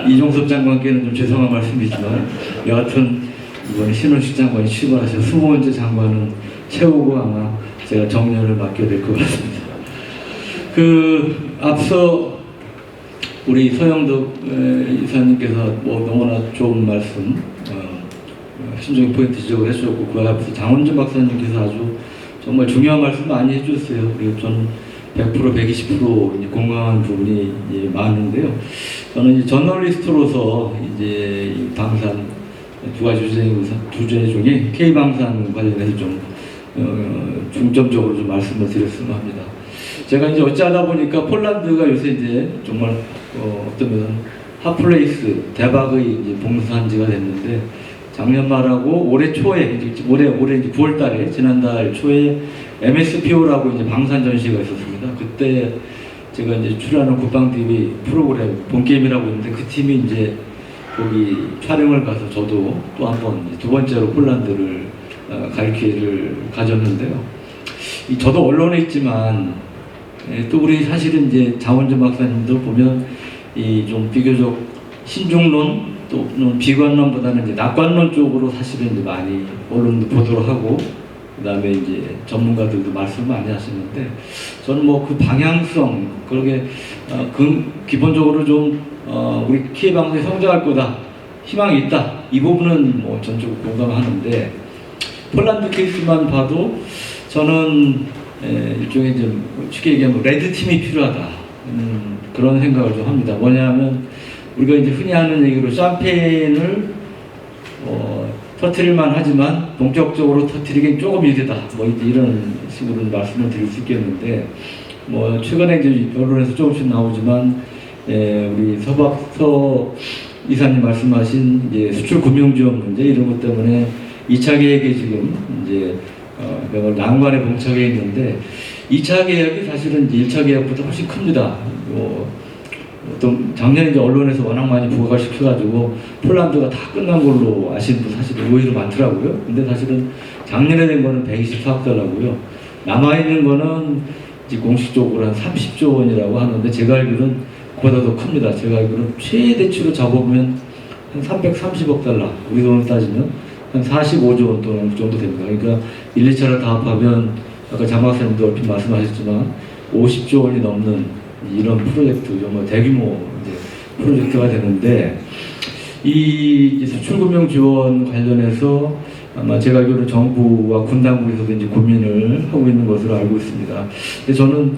이종섭 장관께는 좀 죄송한 말씀이지만 여하튼 이번에 신원식 장관이 취임하셔서 20번째 장관은 채우고 아마 제가 정년을 맡게 될 것 같습니다. 앞서 우리 서영덕 이사님께서 너무나 좋은 말씀, 핵심적인 포인트 지적을 해주셨고 그 앞서 장원준 박사님께서 아주 정말 중요한 말씀 많이 해주셨어요. 그리고 저는 100% 120% 공감한 부분이 많은데요. 저는 이제 저널리스트로서 이제 방산 두 가지 주제 중에 K 방산 관련해서 좀 중점적으로 좀 말씀을 드렸으면 합니다. 제가 이제 어찌하다 보니까 폴란드가 요새 이제 정말 어떤 면은 핫플레이스 대박의 이제 봉사한지가 됐는데 작년 말하고 올해 초에 올해 이제 9월달에 지난달 초에 MSPO라고 이제 방산 전시가 있었습니다. 그때 제가 이제 출연하는 국방 TV 프로그램 본 게임이라고 있는데 그 팀이 이제 거기 촬영을 가서 저도 또 한 번 두 번째로 폴란드를 갈 기회를 가졌는데요. 저도 언론에 있지만 또 우리 사실은 이제 장원준 박사님도 보면 이 좀 비교적 신중론 또는 비관론보다는 이제 낙관론 쪽으로 사실은 이제 많이 언론도 보도를 하고 그다음에 이제 전문가들도 말씀 많이 하시는데 저는 뭐 그 방향성 그러게 기본적으로 좀 우리 키에 방송이 성장할 거다 희망이 있다 이 부분은 뭐 전적으로 공감하는데 폴란드 케이스만 봐도 저는 일종의 이제 쉽게 얘기하면 레드 팀이 필요하다 그런 생각을 좀 합니다. 뭐냐면 우리가 이제 흔히 하는 얘기로 샴페인을 터트릴만 하지만 본격적으로 터트리긴 조금 이르다. 뭐 이런 식으로 말씀을 드릴 수 있겠는데 뭐 최근에 이제 언론에서 조금씩 나오지만 우리 서 이사님 말씀하신 이제 수출 금융 지원 문제 이런 것 때문에 2차 계획에 지금 이제 난관에 봉착해 있는데 2차 계약이 사실은 1차 계약보다 훨씬 큽니다. 어떤 작년에 이제 언론에서 워낙 많이 부각을 시켜가지고 폴란드가 다 끝난 걸로 아시는 분 사실 의외로 많더라고요. 근데 사실은 작년에 된 거는 124억 달러고요. 남아있는 거는 이제 공식적으로 한 30조 원이라고 하는데 제가 알기로는 그보다 더 큽니다. 제가 알기로는 최대치로 잡아보면 한 330억 달러, 우리 돈으로 따지면 한 45조 원 정도 됩니다. 그러니까 1, 2차를 다 합하면 아까 장 박사님도 얼핏 말씀하셨지만 50조 원이 넘는 이런 프로젝트, 정말 대규모 이제 프로젝트가 되는데 이 수출금융 지원 관련해서 아마 제가 알기로는 정부와 군 당국에서도 이제 고민을 하고 있는 것으로 알고 있습니다. 근데 저는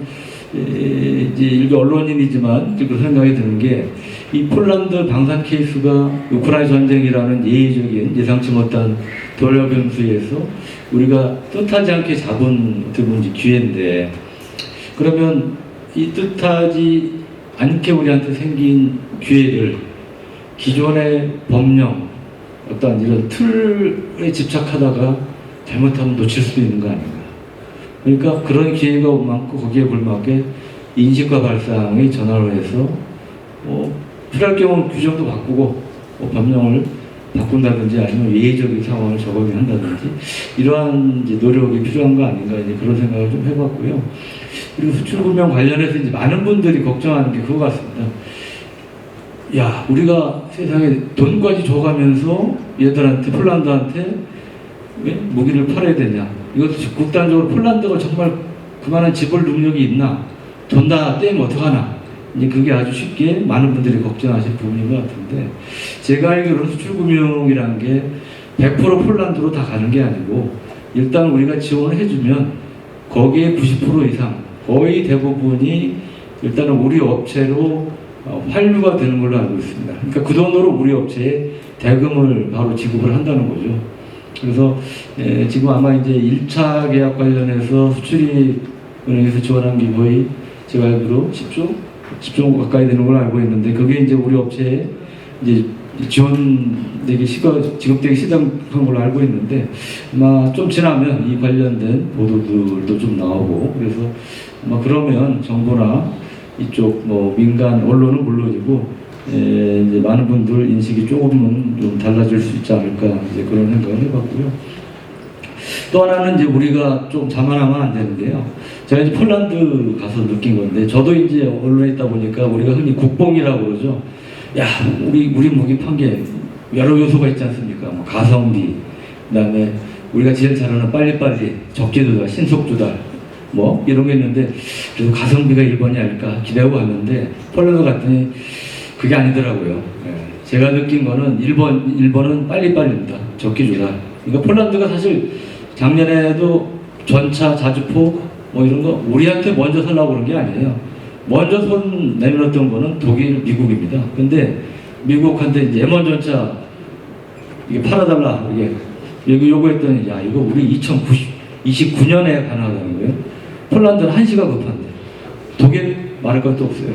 이제 일개 언론인이지만 지금 생각이 드는 게 이 폴란드 방산 케이스가 우크라이나 전쟁이라는 예외적인 예상치 못한 돌발 변수에서 우리가 뜻하지 않게 잡은 어떻게 보면 기회인데 그러면 이 뜻하지 않게 우리한테 생긴 기회를 기존의 법령 어떤 이런 틀에 집착하다가 잘못하면 놓칠 수도 있는 거 아닌가. 그러니까 그런 기회가 많고 거기에 걸맞게 인식과 발상의 전환을 해서 필요할 경우 규정도 바꾸고 법령을 바꾼다든지 아니면 예외적인 상황을 적용한다든지 이러한 이제 노력이 필요한 거 아닌가 이제 그런 생각을 좀 해봤고요. 그리고 수출구명 관련해서 이제 많은 분들이 걱정하는 게 그거 같습니다. 야, 우리가 세상에 돈까지 줘가면서 얘들한테 폴란드한테 왜? 무기를 팔아야 되냐? 이것도 국단적으로 폴란드가 정말 그만한 지불 능력이 있나? 돈 다 떼면 어떡하나? 이제 그게 아주 쉽게 많은 분들이 걱정하실 부분인 것 같은데 제가 알기로는 수출금융이라는 게 100% 폴란드로 다 가는 게 아니고 일단 우리가 지원을 해주면 거기에 90% 이상 거의 대부분이 일단은 우리 업체로 환류가 되는 걸로 알고 있습니다. 그러니까 그 돈으로 우리 업체에 대금을 바로 지급을 한다는 거죠. 그래서 지금 아마 이제 1차 계약 관련해서 수출이 은행에서 지원한 게 거의 제가 알기로 10조 가까이 되는 걸로 알고 있는데 그게 이제 우리 업체에 이제 지원되기 지급되기 시작한 걸로 알고 있는데 아마 좀 지나면 이 관련된 보도들도 좀 나오고 그래서 아마 그러면 정부나 이쪽 뭐 민간 언론은 물론이고 이제 많은 분들 인식이 조금은 좀 달라질 수 있지 않을까 이제 그런 생각을 해봤고요. 또 하나는 이제 우리가 좀 자만하면 안 되는데요. 제가 이제 폴란드 가서 느낀 건데 저도 이제 언론에 있다 보니까 우리가 흔히 국뽕이라고 그러죠. 야, 우리 무기 판 게 여러 요소가 있지 않습니까? 뭐 가성비, 그다음에 우리가 제일 잘하는 빨리빨리, 적재 조달, 신속 조달, 뭐 이런 게 있는데 그래도 가성비가 1번이 아닐까 기대하고 갔는데 폴란드 갔더니 그게 아니더라고요. 제가 느낀 거는 1번은 빨리빨리입니다. 적재 조달. 그러니까 폴란드가 사실 작년에도 전차, 자주포 뭐 이런 거 우리한테 먼저 살라고 그런 게 아니에요. 먼저 손 내밀었던 거는 독일, 미국입니다. 근데 미국한테 이제 M1 전차 이게 팔아달라 이게 요구했더니 야 이거 우리 2029년에 가능하다는 거예요. 폴란드는 1시가 급한데 독일 말할 것도 없어요.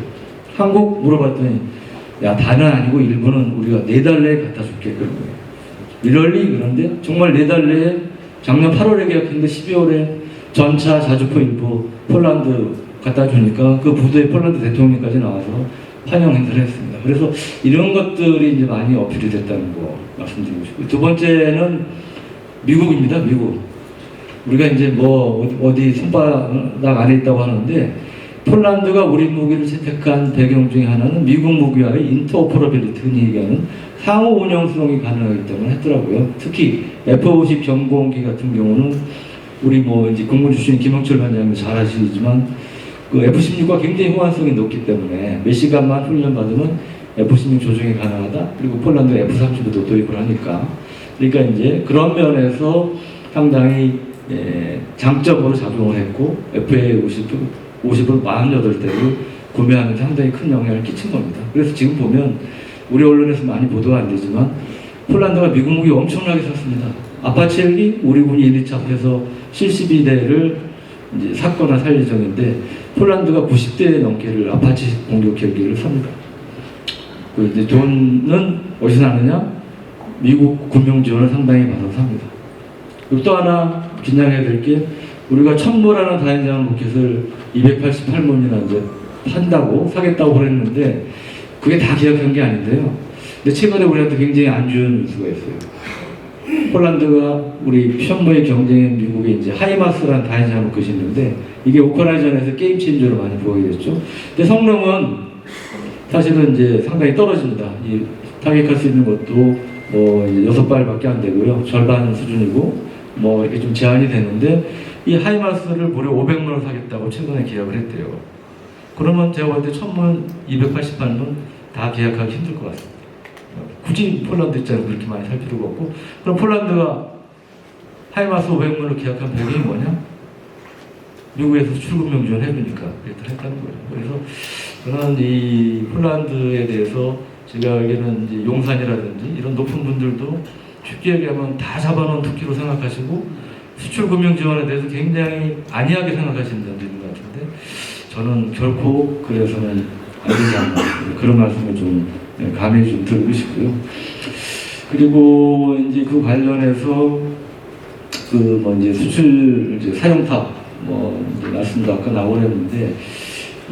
한국 물어봤더니 야 다는 아니고 일본은 우리가 4달 내에 갖다 줄게 그런 거예요. 이럴리 그런데 정말 4달 내에 작년 8월에 계약했는데 12월에 전차 자주포 일부 폴란드 갖다 주니까 그 부두에 폴란드 대통령까지 나와서 환영 행사를 했습니다. 그래서 이런 것들이 이제 많이 어필이 됐다는 거 말씀드리고 싶고요. 두 번째는 미국입니다. 미국. 우리가 이제 뭐 어디 손바닥 안에 있다고 하는데 폴란드가 우리 무기를 채택한 배경 중에 하나는 미국 무기와의 인터오퍼러빌리티 흔히 얘기하는 상호 운영성이 가능하기 때문에 했더라고요. 특히 F-50 경공기 같은 경우는 우리 뭐 이제 국무 출신 김영철 반장님 잘 아시지만 그 F-16과 굉장히 호환성이 높기 때문에 몇 시간만 훈련 받으면 F-16 조종이 가능하다. 그리고 폴란드 F-35도 도입을 하니까 그러니까 이제 그런 면에서 상당히 장점으로 작용을 했고 FA-50을 48대를 구매하는 데 상당히 큰 영향을 끼친 겁니다. 그래서 지금 보면 우리 언론에서 많이 보도가 안 되지만 폴란드가 미국 무기 엄청나게 샀습니다. 아파치 헬기 우리 군이 1, 2차 앞에서 72대를 이제 샀거나 살 예정인데 폴란드가 90대 넘게를 아파치 공격 헬기를 삽니다. 그 이제 돈은 어디서 나느냐? 미국 군용 지원을 상당히 받아서 삽니다. 그리고 또 하나 긴장해야 될 게 우리가 천무라는 다연장 로켓을 288문이나 이제 판다고 사겠다고 그랬는데 그게 다 계약한 게 아닌데요. 근데 최근에 우리한테 굉장히 안 좋은 뉴스가 있어요. 폴란드가 우리 현무의 경쟁인 미국의 이제 하이마스라는 다연장 로켓이 있는데 이게 우크라이나전에서 게임 체인저로 많이 보게 됐죠. 근데 성능은 사실은 이제 상당히 떨어집니다. 이 타격할 수 있는 것도 뭐 이제 6발밖에 안 되고요. 절반 수준이고 뭐 이렇게 좀 제한이 되는데 이 하이마스를 무려 500문을 사겠다고 최근에 계약을 했대요. 그러면 제가 볼 때 1000문, 288문 다 계약하기 힘들 것 같습니다. 굳이 폴란드 입장에서 그렇게 많이 살 필요가 없고 그럼 폴란드가 하이마스 500문을 계약한 배경이 뭐냐? 미국에서 출금명 지원해주니까 했다는 거예요. 그래서 저는 이 폴란드에 대해서 제가 알기로는 이제 용산이라든지 이런 높은 분들도 쉽게 얘기하면 다 잡아놓은 토끼로 생각하시고 수출금융 지원에 대해서 굉장히 안이하게 생각하시는 분들이 있는 것 같은데 저는 결코 그래서는 안 되지 않나 그런 말씀을 좀 감히 좀 드리고 싶고요. 그리고 이제 그 관련해서 그 뭐 이제 수출 이제 사용탑 뭐 이제 말씀도 아까 나오랬는데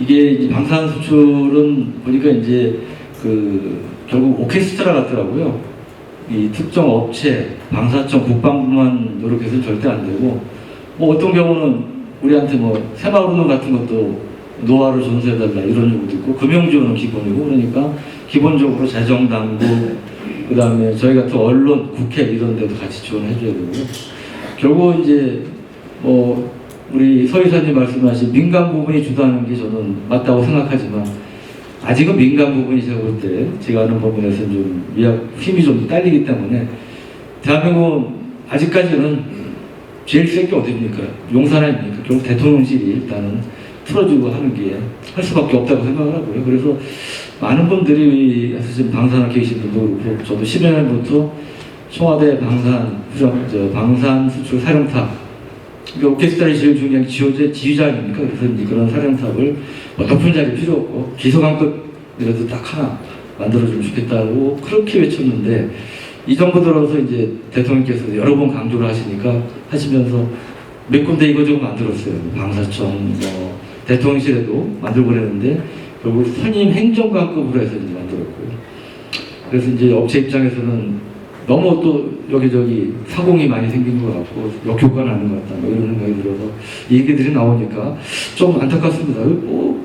이게 이제 방사선 수출은 보니까 이제 그 결국 오케스트라 같더라고요. 이 특정 업체, 방사청, 국방부만 노력해서는 절대 안 되고 뭐 어떤 경우는 우리한테 뭐 새마을운동 같은 것도 노화를 전수해달라 이런 요구도 있고 금융지원은 기본이고 그러니까 기본적으로 재정당국 그 다음에 저희 같은 언론, 국회 이런 데도 같이 지원해줘야 되고요. 결국 이제 뭐 우리 서 이사님 말씀하신 민간 부분이 주도하는 게 저는 맞다고 생각하지만 아직은 민간 부분이 제가 볼 때 제가 아는 부분에서는 좀 힘이 좀 딸리기 때문에 대한민국은 아직까지는 제일 센 게 어딥니까? 용산 아닙니까? 결국 대통령실이 일단은 틀어주고 하는 게 할 수밖에 없다고 생각을 하고요. 그래서 많은 분들이 지금 방산을 계신 분도 그렇고 저도 10여 년부터 청와대 방산 수출 사령탑 그러니까 오케스트라의 제일 중요한 지휘자 아닙니까? 그래서 이제 그런 사령탑을 뭐 높은 자리 필요 없고 기소관급이라도 딱 하나 만들어주면 좋겠다고 그렇게 외쳤는데 이 정부 들어서 이제 대통령께서 여러 번 강조를 하시면서 몇 군데 이거저거 만들었어요. 방사청, 뭐 대통령실에도 만들고 그랬는데 결국 선임 행정관급으로 해서 이제 만들었고요. 그래서 이제 업체 입장에서는 너무 또 여기저기 사공이 많이 생긴 것 같고 역효과가 나는 것 같다 뭐 이런 생각이 들어서 이 얘기들이 나오니까 좀 안타깝습니다.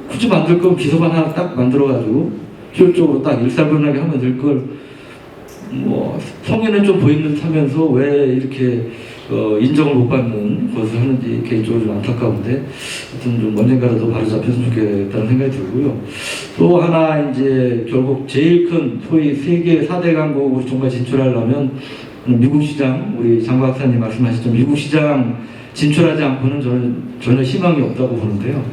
굳이 만들 거면 기소관 하나 딱 만들어가지고 효율적으로 딱 일사불란하게 하면 될 걸 뭐 성에는 좀 보이는 듯하면서 왜 이렇게 인정을 못 받는 것을 하는지 개인적으로 좀 안타까운데 하여튼 좀 언젠가라도 바로 잡혔으면 좋겠다는 생각이 들고요. 또 하나 이제 결국 제일 큰 소위 세계 4대 강국으로 정말 진출하려면 미국 시장 우리 장 박사님 말씀하셨던 미국 시장 진출하지 않고는 저는 전혀 희망이 없다고 보는데요.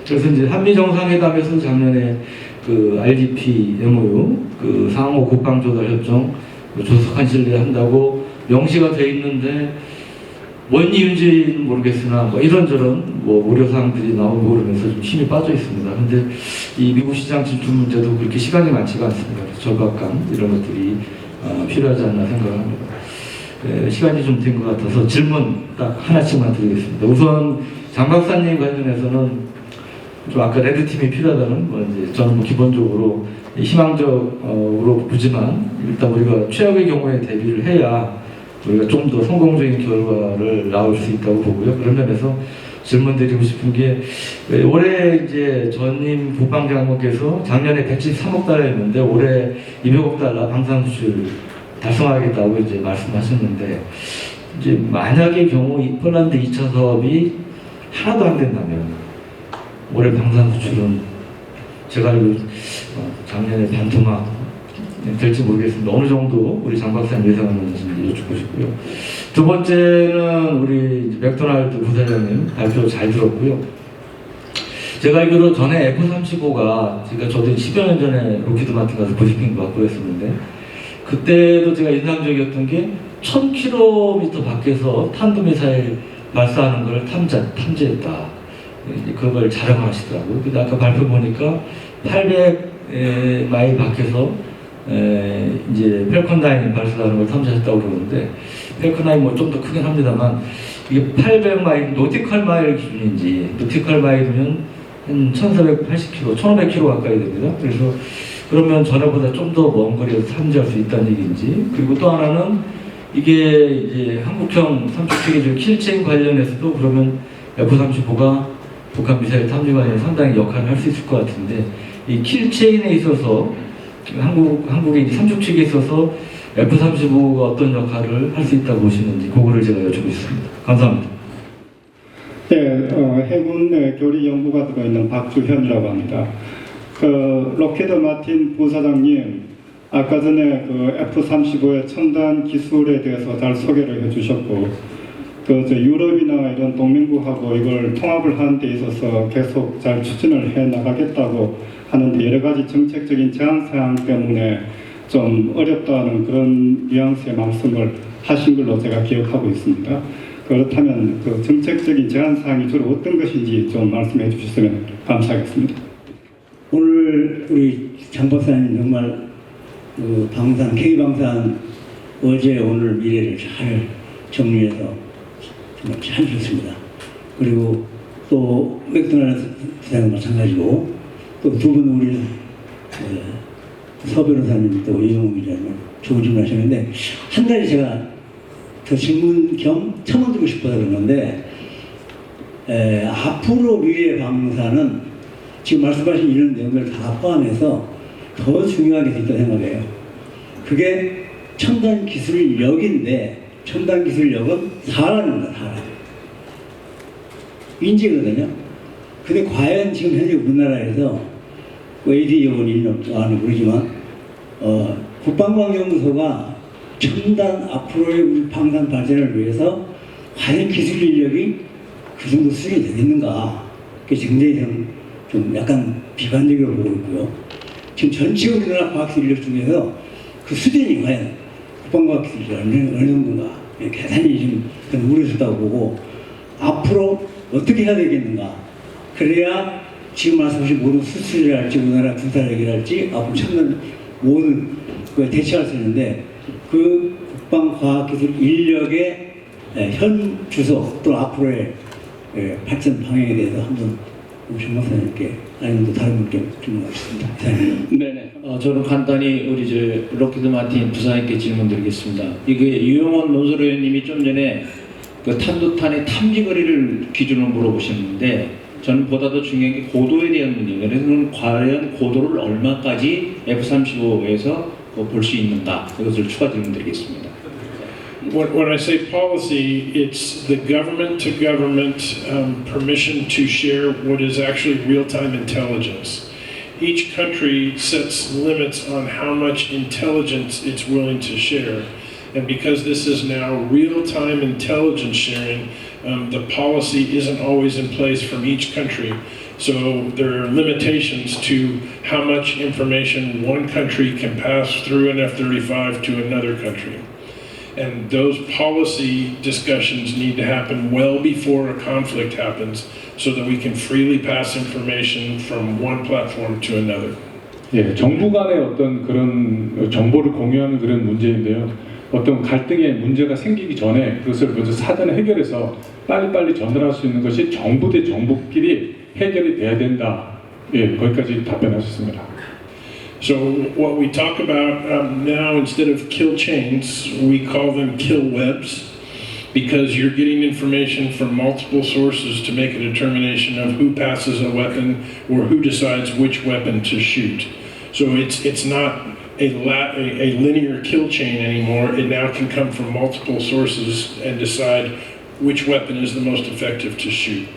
그래서 이제 한미 정상회담에서 작년에 그 RDP MOU 그 상호 국방 조달 협정 조속한 시일 내에 한다고 명시가 돼 있는데 뭔 이유인지는 모르겠으나 뭐 이런저런 뭐 우려사항들이 나오고 그러면서 좀 힘이 빠져 있습니다. 근데 이 미국 시장 진출 문제도 그렇게 시간이 많지가 않습니다. 그래서 절박감 이런 것들이 필요하지 않나 생각을 합니다. 시간이 좀 된 것 같아서 질문 딱 하나씩만 드리겠습니다. 우선 장 박사님 관련해서는 좀 아까 레드팀이 필요하다는 뭐 이제 저는 뭐 기본적으로 희망적으로 보지만 일단 우리가 최악의 경우에 대비를 해야 우리가 좀 더 성공적인 결과를 나올 수 있다고 보고요. 그런 면에서 질문 드리고 싶은 게 올해 이제 전임 국방장관께서 작년에 113억 달러였는데 올해 200억 달러 방산 수출 달성하겠다고 이제 말씀하셨는데 이제 만약의 경우 이 폴란드 2차 사업이 하나도 안 된다면 올해 방산 수출은 제가 알기로 작년에 반토막 될지 모르겠습니다. 어느 정도 우리 장 박사님 예상하는지 여쭙고 싶고요. 두 번째는 우리 맥도날드 부사장님 발표 잘 들었고요. 제가 알기로 전에 F-35가 저도 10여 년 전에 로키드 마틴 가서 브리핑 받고 했었는데 그때도 제가 인상적이었던 게 1000km 밖에서 탄도미사일 발사하는 걸 탐지했다. 그걸 자랑하시더라고요. 근데 아까 발표 보니까 800마일 밖에서 이제 펠컨9 발사하는 걸 탐지했다고 그러는데 펠컨9 뭐 좀 더 크긴 합니다만 이게 800마일 노티컬 마일 기준인지 노티컬 마일이면 한 1480km, 1500km 가까이 됩니다. 그래서 그러면 전에보다 좀 더 먼 거리에서 탐지할 수 있다는 얘기인지 그리고 또 하나는 이게 이제 한국형 삼척체계적 킬체인 관련해서도 그러면 F-35가 북한 미사일 탐지 관련해 상당히 역할을 할 수 있을 것 같은데 이 킬체인에 있어서 한국의 이제 삼척체계에 있어서 F-35가 어떤 역할을 할 수 있다고 보시는지 그거를 제가 여쭙고 있습니다. 감사합니다. 네, 해군 교리 연구가 들어있는 박주현이라고 합니다. 로키드 마틴 부사장님, 아까 전에 F-35의 첨단 기술에 대해서 잘 소개를 해주셨고, 유럽이나 이런 동맹국하고 이걸 통합을 하는 데 있어서 계속 잘 추진을 해 나가겠다고 하는데 여러 가지 정책적인 제한 사항 때문에 좀 어렵다는 그런 뉘앙스의 말씀을 하신 걸로 제가 기억하고 있습니다. 그렇다면 그 정책적인 제한 사항이 주로 어떤 것인지 좀 말씀해 주셨으면 감사하겠습니다. 오늘 우리 장 박사님 정말 방산, K방산 어제 오늘 미래를 잘 정리해서 정말 잘 들었습니다. 그리고 또 맥도날드랑 마찬가지고 또 두 분은 우리 서 변호사님 또 이용이라는 좋은 질문 하셨는데 한 가지 제가 더 질문 겸 첨언 드리고 싶어서 그런 건데 앞으로 미래 방사는 지금 말씀하신 이런 내용을 다 포함해서 더 중요하게 돼 있다고 생각해요. 그게 첨단 기술력인데 첨단 기술력은 사람입니다. 사람. 인재거든요. 근데 과연 지금 현재 우리나라에서 AD 의원이 아니 모르지만 국방과학연구소가 첨단 앞으로의 우리 방산 발전을 위해서 과연 기술 인력이 그 정도 수준이 되겠는가? 그게 굉장히 좀 약간 비관적으로 보고 있고요. 지금 전체 우리나라 과학기술 인력 중에서 그 수준이 과연 국방과학기술이 어느 정도인가? 대단히 지금 우려스럽다고 보고 앞으로 어떻게 해야 되겠는가? 그래야 지금 말씀하신 모든 수출이랄지 우리나라 군사력이랄지 앞으로 첨단 모든 그 대처할 수 있는데 그 국방과학기술 인력의 현 주소 또 앞으로의 발전 방향에 대해서 한번 정 박사님께 아니면 또 다른 분께 질문하겠습니다. 네네. 저는 간단히 우리 록히드 마틴 부사장님께 질문드리겠습니다. 이게 유영원 논설위원님이 좀 전에 그 탄도탄의 탐지거리를 기준으로 물어보셨는데 저는 보다 더 중요한 게 고도에 대한 문제예요. 그래서 과연 고도를 얼마까지 F-35에서 볼 수 있는가 이것을 추가 질문드리겠습니다. When I say policy, it's the government-to-government permission to share what is actually real-time intelligence. Each country sets limits on how much intelligence it's willing to share. And because this is now real-time intelligence sharing, the policy isn't always in place from each country. So there are limitations to how much information one country can pass through an F-35 to another country. And those policy discussions need to happen well before a conflict happens so that we can freely pass information from one platform to another. 예, 정부 간의 어떤 그런 정보를 공유하는 그런 문제인데요. 어떤 갈등의 문제가 생기기 전에 그것을 먼저 사전에 해결해서 빨리빨리 전달할 수 있는 것이 정부 대 정부끼리 해결이 돼야 된다. 예, 거기까지 답변하셨습니다. So what we talk about now, instead of kill chains, we call them kill webs, because you're getting information from multiple sources to make a determination of who passes a weapon or who decides which weapon to shoot. So it's not a linear kill chain anymore. It now can come from multiple sources and decide which weapon is the most effective to shoot.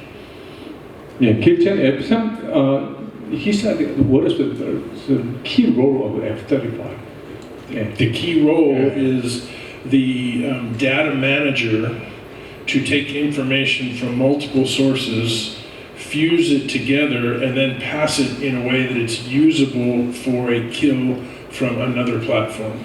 예, 길첸 F-3 he said what is the key role of F-35? 예. The key role is the data manager to take information from multiple sources, fuse it together, and then pass it in a way that it's usable for a kill from another platform.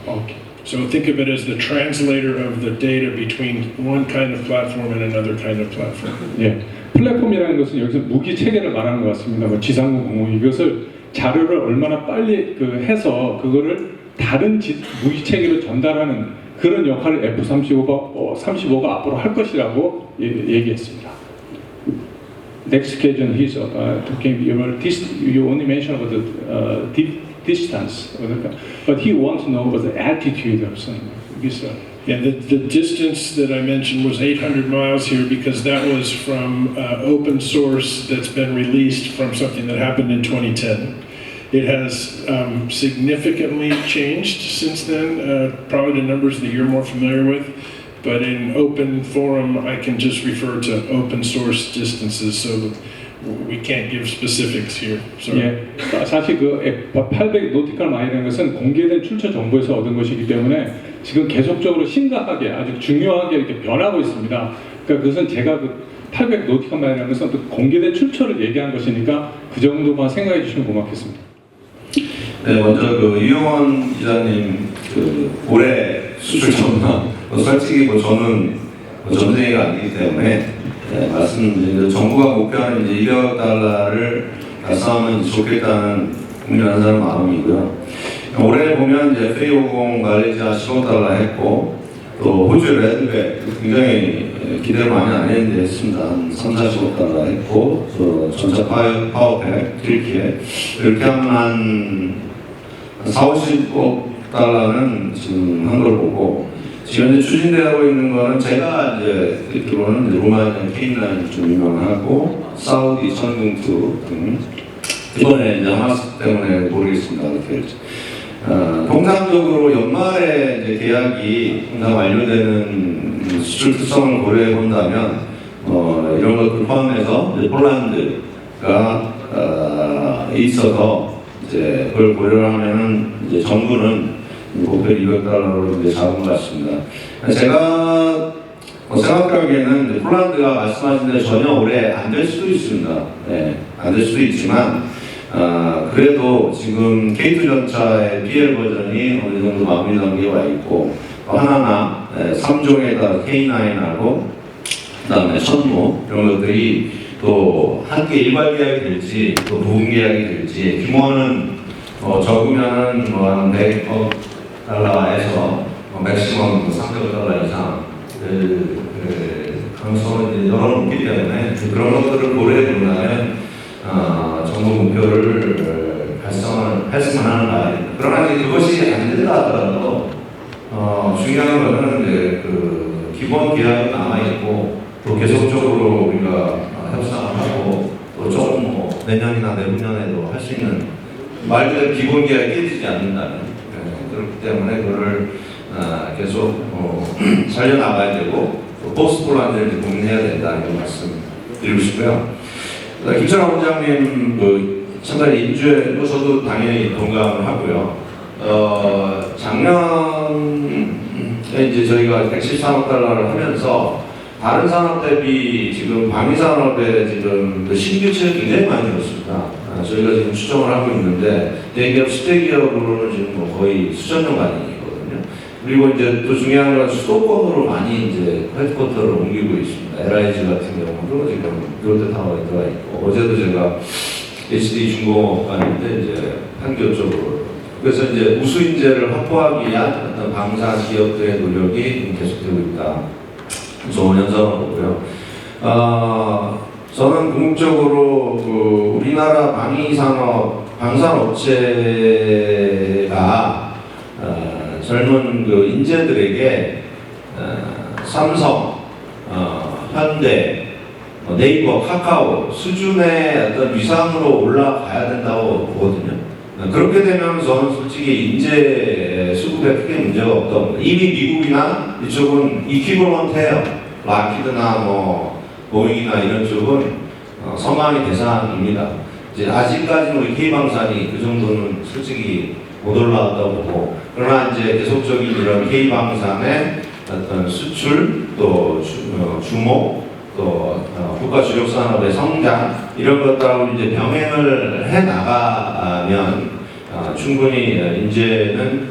Okay. So think of it as the translator of the data between one kind of platform and another kind of platform. 예, 플랫폼이라는 것은 여기서 무기 체계를 말하는 것 같습니다. 뭐 지상군 공무 이것을 자료를 얼마나 빨리 해서 그거를 다른 무기 체계로 전달하는 그런 역할을 F-35가 앞으로 할 것이라고 얘기했습니다. Next question is talking you only mentioned about the distance, but he wants to know about the altitude of some missile. Yeah, the distance that I mentioned was 800 miles here because that was from open source that's been released from something that happened in 2010. It has significantly changed since then, probably the numbers that you're more familiar with, but in open forum I can just refer to open source distances, so we can't give specifics here. 예, 사실 그 800 노티컬 마일이라는 것은 공개된 출처 정보에서 얻은 것이기 때문에 지금 계속적으로 심각하게 아주 중요하게 이렇게 변하고 있습니다. 그러니까 그것은 제가 그 800 노티컬 마일이라는 것은 또 공개된 출처를 얘기한 것이니까 그 정도만 생각해 주시면 고맙겠습니다. 네, 먼저 그 이용원 기자님 그 올해 수출 전망, 솔직히 뭐 저는 전쟁이가 아니기 때문에 말씀드린 정부가 목표하는 이제 2억 달러를 달성하면 좋겠다는 국민한 사람 마음이고요. 올해 보면 이제 FA50 관리자 15달러 했고 또 호주 레드백 굉장히 기대를 많이 안 했는데 했습니다. 한 3, 40억 달러 했고, 전자 파워팩, 딜키에 이렇게 하면 한 4, 50억 달러는 지금 한 걸 보고, 지금 이제 추진되고 있는 거는 제가 이제 듣기로는 로마니아 K9이 좀 유명하고, 사우디 천궁2 등, 이번에 이제 하마스 때문에 모르겠습니다. 어떻게 될지. 통상적으로 연말에 이제 계약이 항상 완료되는 수출 특성을 고려해 본다면, 이런 것들 포함해서 이제 폴란드가 있어서 이제 그걸 고려를 하면은 이제 정부는 목표 200달러로 이제 잡은 것 같습니다. 제가 생각하기에는 이제 폴란드가 말씀하신 대로 전혀 오래 안 될 수도 있습니다. 네, 안 될 수도 있지만, 그래도 지금 K2 전차의 PL 버전이 어느 정도 마무리 단계에 와 있고, 하나하나 3종에다 K9하고, 그 다음에 천무, 이런 것들이 또 함께 일괄 계약이 될지, 또 부분 계약이 될지, 규모는 적으면은 한 100억 달러에서 맥시멈 300억 달러 이상 가능성은 열어놓기 때문에 그런 것들을 고려해 본다면 정부 목표를 달성을 했으면 하는 바입니다. 그러나 이제 그것이 안 된다 하더라도 중요한 거는 이제 그 기본 계약은 남아있고 또 계속적으로 우리가 협상을 하고 또 조금 뭐 내년이나 내후년에도 할 수 있는 말 그대로 기본 계약이 깨지지 않는다는 그렇기 때문에 그거를 계속 살려나가야 되고 또 포스트 폴란드를 고민해야 된다는 말씀 드리고 싶고요. 김철환 원장님 상당히 인주에 저도 당연히 동감을 하고요. 작년에 이제 저희가 113억 달러를 하면서 다른 산업 대비 지금 방위 산업에 지금 신규 채용이 굉장히 많이 늘었습니다. 저희가 지금 추정을 하고 있는데 대기업 10대 기업으로는 지금 뭐 거의 수천 명 단위거든요. 그리고 이제 또 중요한 건 수도권으로 많이 이제 헤드쿼터를 옮기고 있습니다. LIG 같은 경우도 지금 롯데타워에 들어가 있고 어제도 제가 HD 중공업 갔는데 이제 판교 쪽으로 그래서 이제 우수 인재를 확보하기 위한 어떤 방산 기업들의 노력이 계속되고 있다. 좋은 현상을 보고요. 저는 궁극적으로 우리나라 방산업체가 젊은 인재들에게 삼성, 현대, 네이버, 카카오 수준의 어떤 위상으로 올라가야 된다고 보거든요. 그렇게 되면 저는 솔직히 인재 수급에 크게 문제가 없다. 이미 미국이나 이쪽은 이퀴벌런트해요. 락히드나 뭐 보잉이나 이런 쪽은 선망의 대상입니다. 이제 아직까지는 우리 K방산이 그 정도는 솔직히 못 올라왔다고 보고, 그러나 이제 계속적인 이런 K방산의 어떤 수출 또 주모 또 국가 주력 산업의 성장 이런 것들하고 이제 병행을 해 나가면 충분히 인재는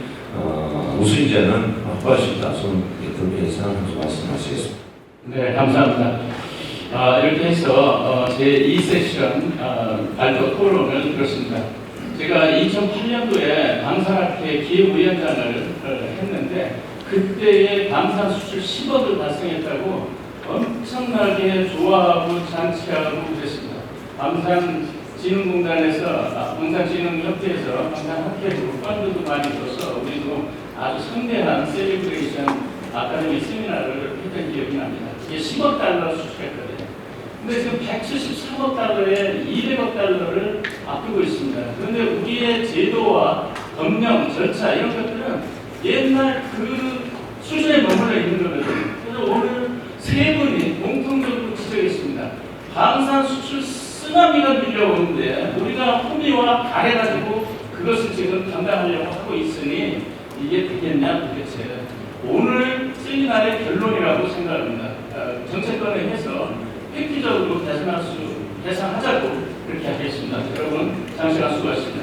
우수 인재는 확보할 수 있다. 저는 그렇게 생각하면서 말씀하시겠습니다. 네, 감사합니다. 이렇게 해서 제2세션 발표 토론을 들었습니다. 제가 2008년도에 방산학회 기획위원장을 했는데 그때의 방산 수출 10억을 달성했다고 엄청나게 좋아하고 잔치하고 그랬습니다. 방산진흥공단에서 방산진흥협회에서 방산학회로 펀드도 많이 줘서 우리도 아주 성대한 셀리브레이션 아카데미 세미나를 했던 기억이 납니다. 이게 10억 달러 수출했거든요. 근데 지금 173억 달러에 200억 달러를 앞두고 있습니다. 그런데 우리의 제도와 법령, 절차 이런 것들은 옛날 그 수준에 머물러 있는 거거든요. 그래서 오늘 세 분이 공통적으로 지적했습니다. 방산 수출 쓰나미가 밀려오는데 우리가 호미와 가래가지고 그것을 지금 감당하려고 하고 있으니 이게 되겠냐 도대체. 오늘 세미나의 결론이라고 생각합니다. 정책권에 해서 획기적으로 개선하자고 그렇게 하겠습니다. 여러분 장시간 수고하셨습니다.